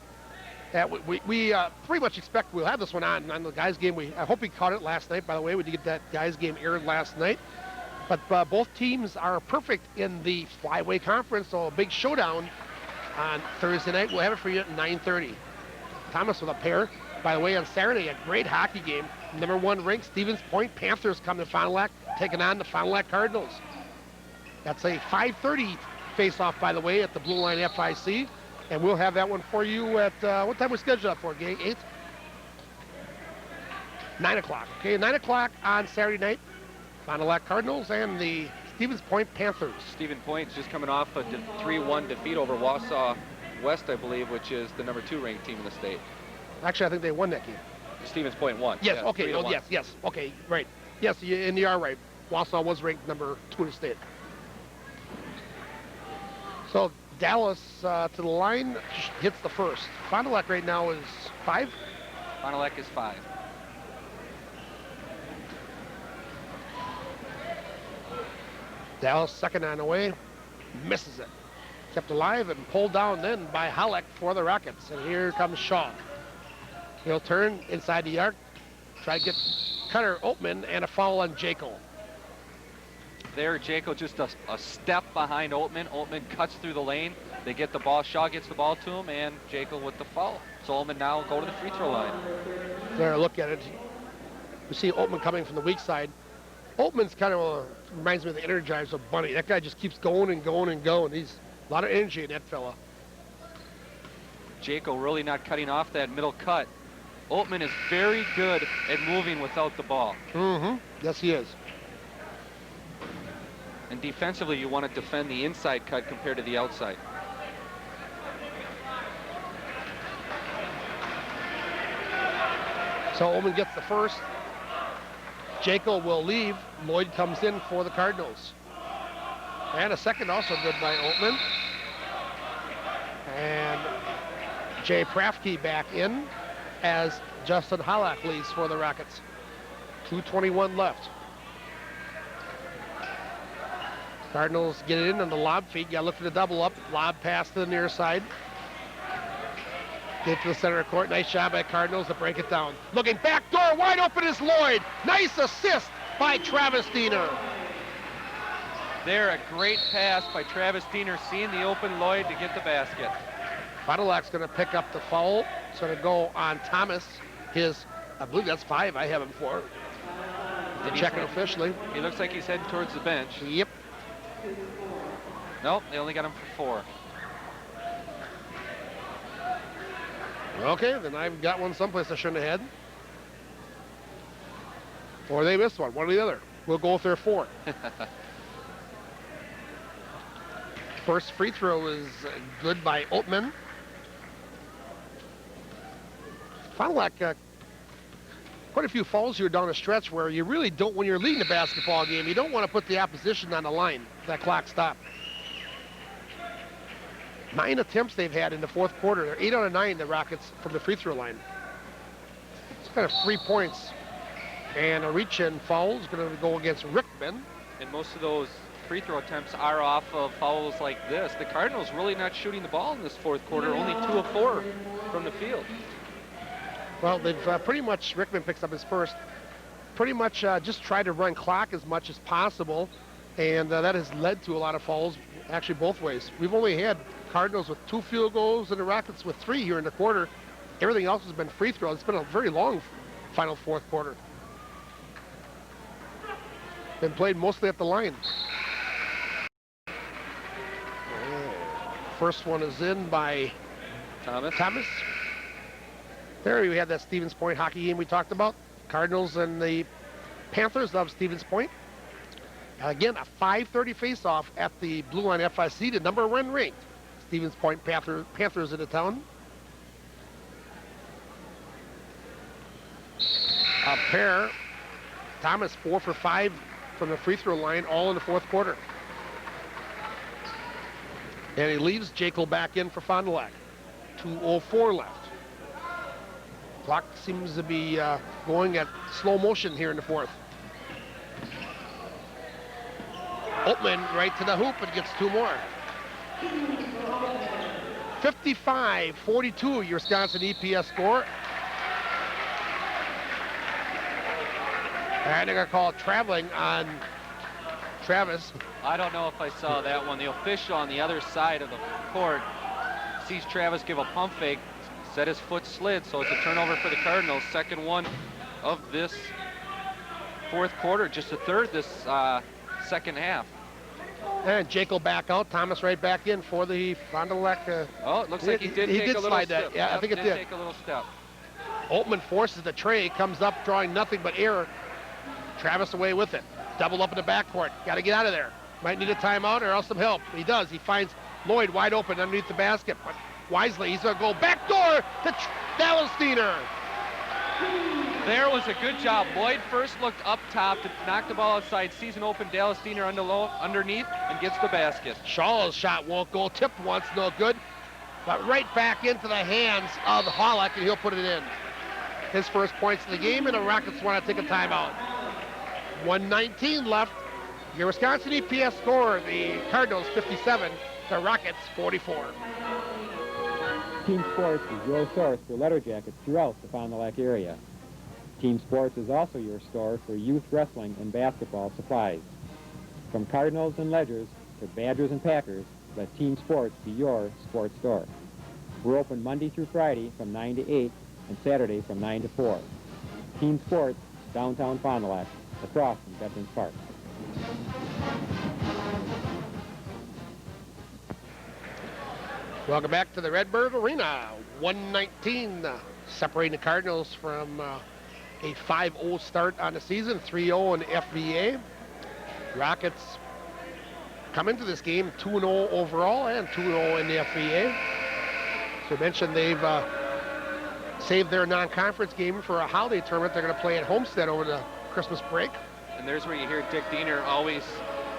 We pretty much expect we'll have this one on the guys' game. I hope we caught it last night, by the way. We did get that guys' game aired last night. But both teams are perfect in the Flyway Conference, so a big showdown on Thursday night. We'll have it for you at 9:30. Thomas with a pair. By the way, on Saturday, a great hockey game. Number 1 ranked Stevens Point Panthers come to Fond du Lac, taking on the Fond du Lac Cardinals. That's a 5:30 face-off, by the way, at the Blue Line FIC. And we'll have that one for you at, what time we scheduled that for, Gay? 8? 9 o'clock. Okay, 9 o'clock on Saturday night. Fond du Lac Cardinals and the Stevens Point Panthers. Stevens Point's just coming off a 3-1 defeat over Wausau West, I believe, which is the number 2 ranked team in the state. Actually, I think they won that game. Stevens Point won. Yes, yeah, okay, yes, okay, right. Yes, and you are right. Wausau was ranked number 2 in the state. So Dallas to the line hits the first. Fond du Lac right now is 5. Fond du Lac is 5. Dallas second on the way, misses it. Kept alive and pulled down then by Halleck for the Rockets. And here comes Shaw. He'll turn inside the arc, try to get Cutter Oatman, and a foul on Jaco. There, Jaco just a step behind Oatman. Oatman cuts through the lane. They get the ball. Shaw gets the ball to him, and Jaco with the foul. So Oatman now will go to the free throw line. There, look at it. We see Oatman coming from the weak side. Oatman's kind of reminds me of the Energizer Bunny. That guy just keeps going and going and going. He's a lot of energy in that fella. Jaco really not cutting off that middle cut. Oatman is very good at moving without the ball. Mm-hmm. Yes, he is. And defensively, you want to defend the inside cut compared to the outside. So Oman gets the first. Jaco will leave. Lloyd comes in for the Cardinals. And a second also good by Oatman. And Jay Prafke back in as Justin Halak leads for the Rockets. 2:21 left. Cardinals get it in on the lob feed. Got to look for the double up. Lob pass to the near side. Get to the center of court. Nice job by Cardinals to break it down. Looking back door, wide open is Lloyd. Nice assist by Travis Diener. There, a great pass by Travis Diener, seeing the open Lloyd to get the basket. Fond du Lac's going to pick up the foul. It's going to go on Thomas. I believe that's 5 I have him for. Check it officially. He looks like he's heading towards the bench. Yep. Nope, they only got him for 4. Okay, then I've got one someplace I shouldn't have had. Or they missed one or the other. We'll go with their 4. First free throw is good by Oatman. Fond du Lac, quite a few fouls here down the stretch where you really don't, when you're leading the basketball game, you don't want to put the opposition on the line. That clock stopped. 9 attempts they've had in the fourth quarter. They're 8 out of 9, the Rockets, from the free throw line. It's kind of 3 points. And a reach-in foul is going to go against Rickman. And most of those free throw attempts are off of fouls like this. The Cardinals really not shooting the ball in this fourth quarter, only 2 of 4 from the field. Well, they've pretty much, Rickman picks up his first, pretty much just tried to run clock as much as possible, and that has led to a lot of fouls, actually both ways. We've only had Cardinals with 2 field goals and the Rockets with 3 here in the quarter. Everything else has been free throws. It's been a very long final fourth quarter. Been played mostly at the line. First one is in by Thomas. There we had that Stevens Point hockey game we talked about. Cardinals and the Panthers of Stevens Point. Again, a 5:30 face-off at the Blue Line FIC, the number 1 ranked Stevens Point Panthers in the town. A pair. Thomas 4 for 5 from the free throw line, all in the fourth quarter. And he leaves Jekyll back in for Fond du Lac. 2:04 left. Clock seems to be going at slow motion here in the fourth. Oatman right to the hoop and gets 2 more. 55-42, your Wisconsin EPS score. And they're going to call it traveling on Travis. I don't know if I saw that one. The official on the other side of the court sees Travis give a pump fake, said his foot slid, so it's a turnover for the Cardinals. Second one of this fourth quarter, just a third this second half. And Jekyll back out, Thomas right back in for the Fond du Lac. Oh, it looks like he did take a little slide step. that. Yeah, I think it did. Take a little step. Oatman forces the tray, comes up drawing nothing but error. Travis away with it. Double up in the backcourt. Got to get out of there. Might need a timeout or else some help. He does. He finds Lloyd wide open underneath the basket. But wisely, he's going to go back door to Dallas Diener. There was a good job. Lloyd first looked up top to knock the ball outside, sees an open Dallas Diener underneath, and gets the basket. Shaw's shot won't go. Tipped once, no good. But right back into the hands of Halleck, and he'll put it in. His first points of the game, and the Rockets want to take a timeout. 1:19 left. Your Wisconsin EPS score, the Cardinals 57, the Rockets 44. Team Sports is your source for letter jackets throughout the Fond du Lac area. Team Sports is also your store for youth wrestling and basketball supplies. From Cardinals and Ledgers to Badgers and Packers, let Team Sports be your sports store. We're open Monday through Friday from 9 to 8 and Saturday from 9 to 4. Team Sports, downtown Fond du Lac, across from Veterans Park. Welcome back to the Redbird Arena. 1:19 separating the Cardinals from a 5-0 start on the season, 3-0 in the FBA. Rockets come into this game 2-0 overall and 2-0 in the FBA. So I mentioned they've save their non-conference game for a holiday tournament. They're going to play at Homestead over the Christmas break. And there's where you hear Dick Diener always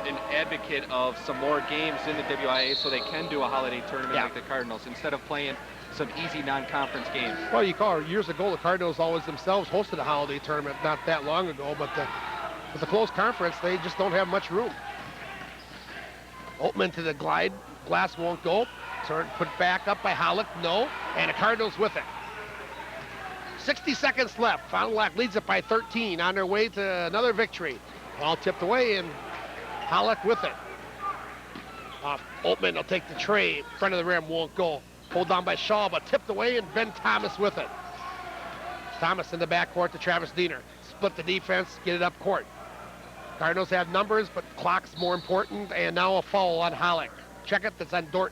an advocate of some more games in the WIA so they can do a holiday tournament like the Cardinals instead of playing some easy non-conference games. Well, you call it, years ago, the Cardinals always themselves hosted a holiday tournament not that long ago, but with the close conference, they just don't have much room. Oatman to the glide. Glass won't go. Turn put back up by Hollick. No. And the Cardinals with it. 60 seconds left. Fond du Lac leads it by 13 on their way to another victory. Ball tipped away and Hollick with it. Oatman will take the tray. Front of the rim won't go. Pulled down by Shaw, but tipped away, and Ben Thomas with it. Thomas in the backcourt to Travis Diener. Split the defense, get it up court. Cardinals have numbers, but clock's more important, and now a foul on Hollick. Check it, that's on Dorton.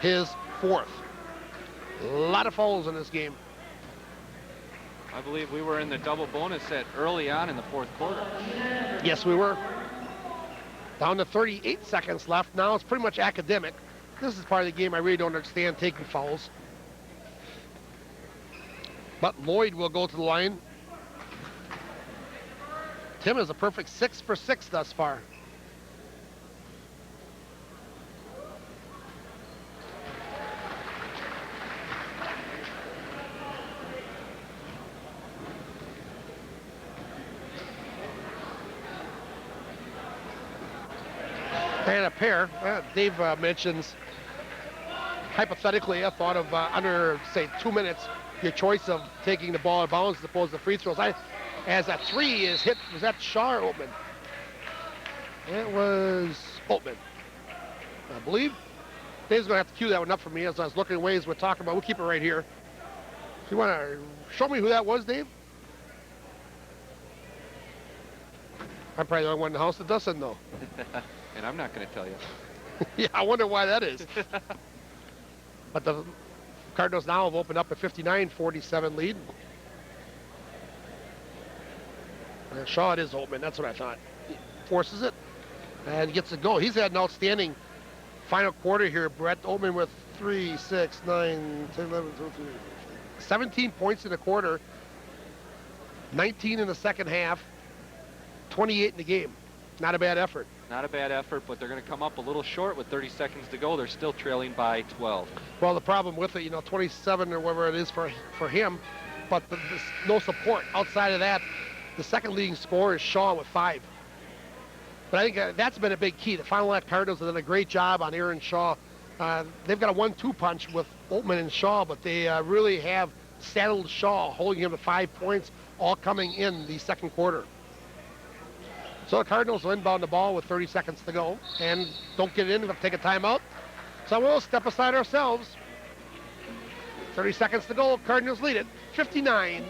His fourth. A lot of fouls in this game. I believe we were in the double bonus set early on in the fourth quarter. Yes, we were. Down to 38 seconds left. Now it's pretty much academic. This is part of the game I really don't understand, taking fouls. But Lloyd will go to the line. Tim is a perfect 6 for 6 thus far. And a pair. Dave mentions, hypothetically, a thought of under, say, 2 minutes, your choice of taking the ball out of bounds as opposed to free throws. As a three is hit, was that Shaw or Oatman? It was Oatman, I believe. Dave's going to have to cue that one up for me as I was looking at ways we're talking about. We'll keep it right here. If you want to show me who that was, Dave? I'm probably the only one in the house that doesn't know. And I'm not going to tell you. Yeah, I wonder why that is. But the Cardinals now have opened up a 59-47 lead. And Shaw, it is Oatman. That's what I thought. He forces it and gets a go. He's had an outstanding final quarter here, Brett. Oatman with 3, 6, 9, 10, 11, 12, 13, 17 points in the quarter, 19 in the second half, 28 in the game. Not a bad effort. Not a bad effort, but they're going to come up a little short with 30 seconds to go. They're still trailing by 12. Well, the problem with it, 27 or whatever it is for him, but there's no support. Outside of that, the second leading scorer is Shaw with 5. But I think that's been a big key. The Fond du Lac Cardinals have done a great job on Aaron Shaw. They've got a 1-2 punch with Oatman and Shaw, but they really have saddled Shaw, holding him to 5 points, all coming in the second quarter. So the Cardinals will inbound the ball with 30 seconds to go, and don't get it in, we'll take a timeout. So we'll step aside ourselves. 30 seconds to go, Cardinals lead it, 59-47.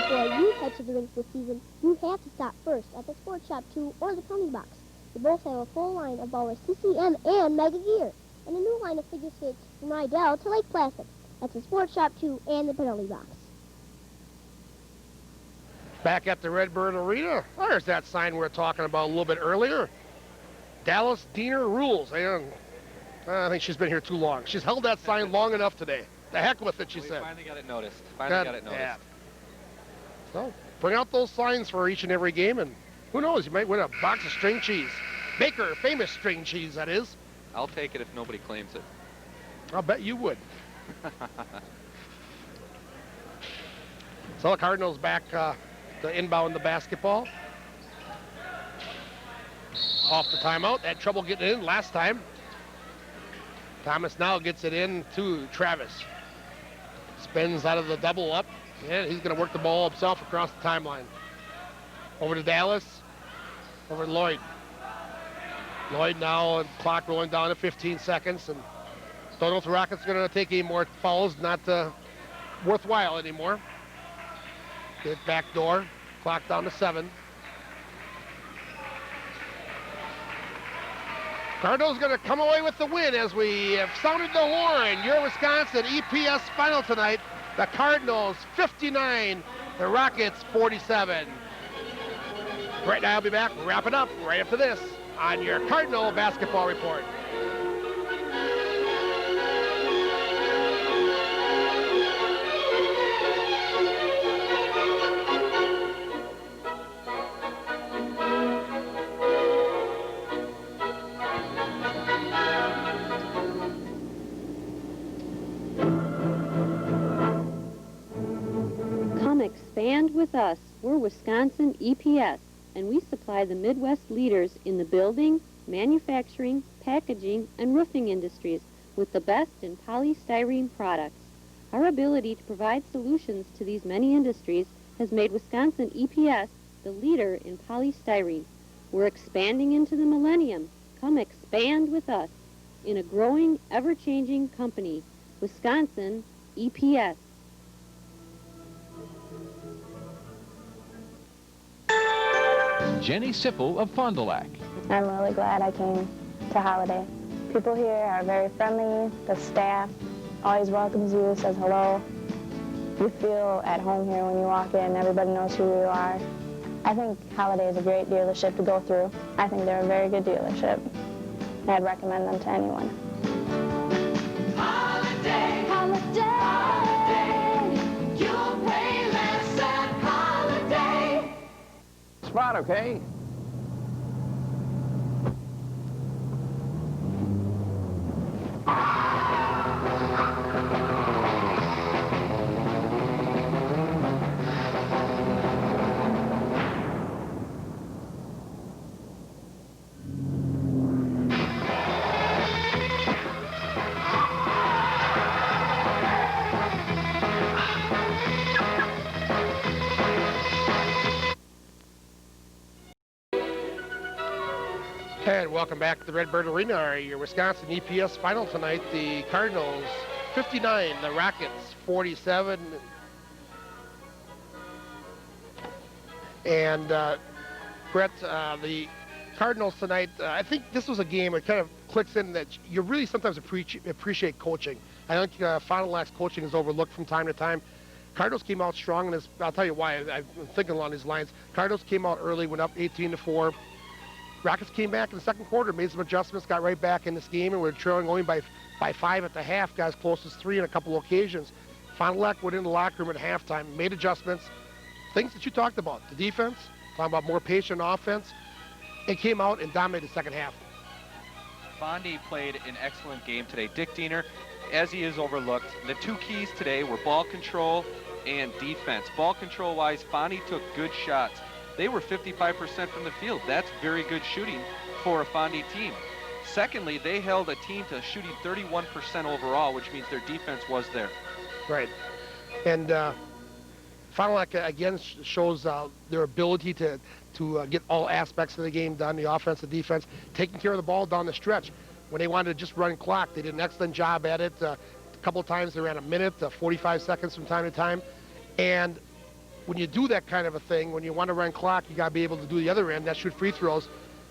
For you types of drinks this season, you have to stop first at the Sports Shop 2 or the Tony Box. They both have a full line of ballers CCM and Mega Gear, and a new line of figure skates from Rydell to Lake Placid. That's the Sports Shop 2 and the Penalty Box. Back at the Redbird Arena, there's that sign we were talking about a little bit earlier. Dallas Diener rules. I think she's been here too long. She's held that sign long enough today. The heck with it, she said. Finally got it noticed. Finally got it noticed. Yeah. So bring out those signs for each and every game, and who knows, you might win a box of string cheese. Baker, famous string cheese, that is. I'll take it if nobody claims it. I'll bet you would. So the Cardinals back to inbound the basketball. Off the timeout. Had trouble getting it in last time. Thomas now gets it in to Travis. Spins out of the double up, and he's going to work the ball himself across the timeline. Over to Dallas. Over to Lloyd. Lloyd now, clock rolling down to 15 seconds, and don't know if the Rockets are going to take any more fouls. Not worthwhile anymore. Get back door. Clock down to 7. Cardinals going to come away with the win as we have sounded the horn. Your Wisconsin EPS final tonight. The Cardinals 59, the Rockets 47. Right now, I'll be back. Wrap it up right after this. on your Cardinal basketball report. Come expand with us. We're Wisconsin EPS, and we supply the Midwest leaders in the building, manufacturing, packaging, and roofing industries with the best in polystyrene products. Our ability to provide solutions to these many industries has made Wisconsin EPS the leader in polystyrene. We're expanding into the millennium. Come expand with us in a growing, ever-changing company. Wisconsin EPS. Jenny Sipple of Fond du Lac. I'm really glad I came to Holiday. People here are very friendly. The staff always welcomes you, says hello. You feel at home here when you walk in. Everybody knows who you are. I think Holiday is a great dealership to go through. I think they're a very good dealership. I'd recommend them to anyone. Holiday, holiday, you'll pay less at Holiday. Spot, okay? And welcome back to the Redbird Arena, your Wisconsin EPS final tonight. The Cardinals 59, the Rockets 47. And Brett, the Cardinals tonight, I think this was a game that kind of clicks in that you really sometimes appreciate coaching. I think Fond du Lac's coaching is overlooked from time to time. Cardinals came out strong in this. I'll tell you why. I'm thinking along these lines. Cardinals came out early, went up 18-4. Rockets came back in the second quarter, made some adjustments, got right back in this game, and we're trailing only by 5 at the half. Got as close as 3 on a couple occasions. Fond du Lac went in the locker room at halftime, made adjustments, things that you talked about. The defense, talking about more patient offense, and came out and dominated the second half. Fondy played an excellent game today. Dick Diener, as he is overlooked, the two keys today were ball control and defense. Ball control-wise, Fondy took good shots. They were 55% from the field. That's very good shooting for a Fondy team. Secondly, they held a team to shooting 31% overall, which means their defense was there. Right. And Fond du Lac, again, shows their ability to get all aspects of the game done, the offense, the defense, taking care of the ball down the stretch. When they wanted to just run clock, they did an excellent job at it. A couple of times they ran a minute, 45 seconds from time to time. And when you do that kind of a thing, when you want to run clock, you got to be able to do the other end, that shoot free throws.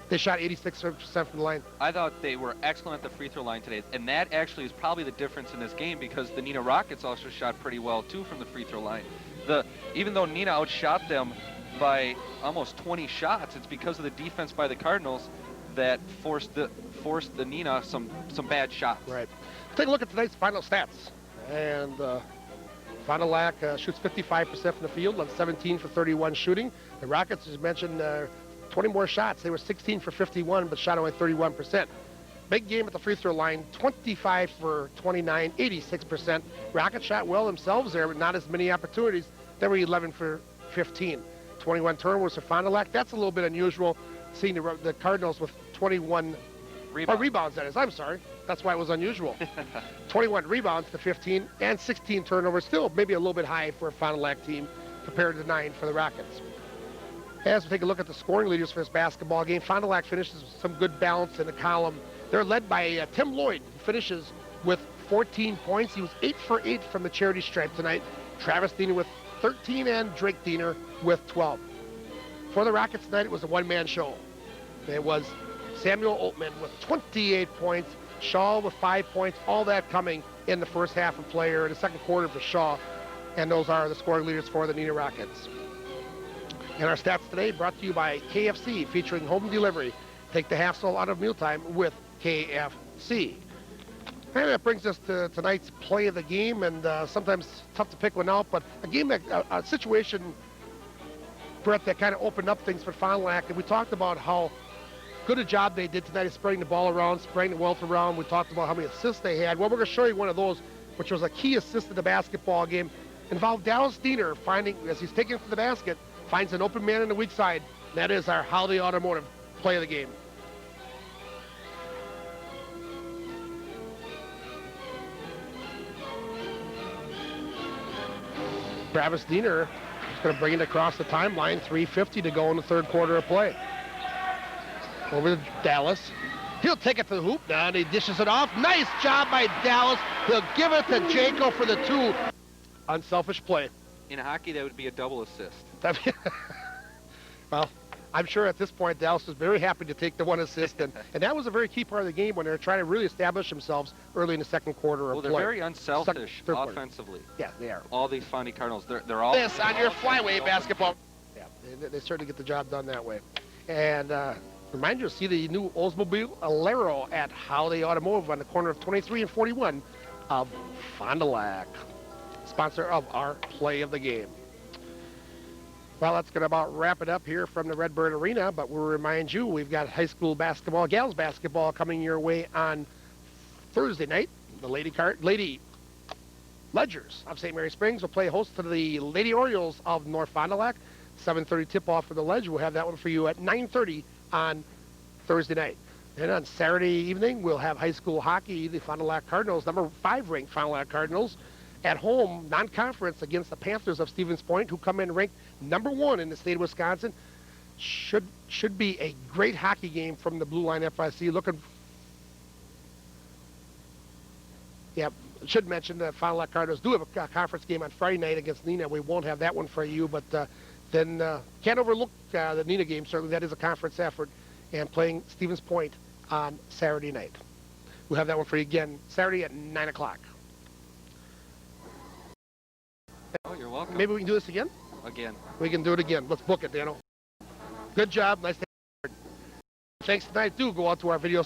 They shot 86% from the line. I thought they were excellent at the free throw line today, and that actually is probably the difference in this game because the Neenah Rockets also shot pretty well, too, from the free throw line. Even though Neenah outshot them by almost 20 shots, it's because of the defense by the Cardinals that forced the Neenah some bad shots. Right. Take a look at tonight's final stats. And Fond du Lac shoots 55% from the field on 17 for 31 shooting. The Rockets, as mentioned, 20 more shots. They were 16 for 51, but shot only 31%. Big game at the free throw line, 25 for 29, 86%. Rockets shot well themselves there, but not as many opportunities. They were 11 for 15. 21 turnovers for Fond du Lac. That's a little bit unusual, seeing the Cardinals with 21 rebounds, that is. I'm sorry. That's why it was unusual. 21 rebounds to 15 and 16 turnovers. Still maybe a little bit high for a Fond du Lac team compared to 9 for the Rockets. As we take a look at the scoring leaders for this basketball game, Fond du Lac finishes with some good balance in the column. They're led by Tim Lloyd, who finishes with 14 points. He was 8 for 8 from the charity stripe tonight. Travis Diener with 13 and Drake Diener with 12. For the Rockets tonight, it was a one-man show. It was Samuel Altman with 28 points, Shaw with 5 points, all that coming in the first half of play or in the second quarter for Shaw. And those are the scoring leaders for the Neenah Rockets. And our stats today brought to you by KFC, featuring home delivery. take the hassle out of mealtime with KFC. And that brings us to tonight's play of the game, and sometimes tough to pick one out, but a game that, a situation, Brett, that kind of opened up things for Fond du Lac, and we talked about how good a job they did tonight of spreading the ball around, spreading the wealth around. We talked about how many assists they had. Well, we're going to show you one of those, which was a key assist in the basketball game. Involved Dallas Neenah finding, as he's taking it to the basket, finds an open man on the weak side. And that is our Holiday Automotive play of the game. Travis Neenah is going to bring it across the timeline. 3:50 to go in the third quarter of play. Over to Dallas. He'll take it to the hoop now, and he dishes it off. Nice job by Dallas. He'll give it to Janko for the two. Unselfish play. In hockey, that would be a double assist. Well, I'm sure at this point Dallas was very happy to take the one assist, and that was a very key part of the game when they were trying to really establish themselves early in the second quarter of play. Well, they're very unselfish offensively. Yeah, they are. All these Fondy Cardinals, they're all... This on your flyway basketball. Yeah, they certainly get the job done that way. And remind you to see the new Oldsmobile Alero at Holiday Automotive on the corner of 23 and 41 of Fond du Lac, sponsor of our play of the game. Well, that's going to about wrap it up here from the Redbird Arena, but we'll remind you we've got high school basketball, gals basketball coming your way on Thursday night. The Lady Ledgers of St. Mary Springs will play host to the Lady Orioles of North Fond du Lac. 7:30 tip-off for the Ledge. We'll have that one for you at 9:30 on Thursday night. Then on Saturday evening, we'll have high school hockey. The Fond du Lac Cardinals, number 5 ranked Fond du Lac Cardinals, at home, non-conference against the Panthers of Stevens Point, who come in ranked number 1 in the state of Wisconsin. Should be a great hockey game from the Blue Line FIC. Should mention that Fond du Lac Cardinals do have a conference game on Friday night against Neenah. We won't have that one for you, but then can't overlook the Neenah game. Certainly, that is a conference effort, and playing Stevens Point on Saturday night. We'll have that one for you again Saturday at 9 o'clock. Oh, you're welcome. Maybe we can do this again? Again. We can do it again. Let's book it, Dano. Good job. Nice to have you. Thanks tonight. Do go out to our video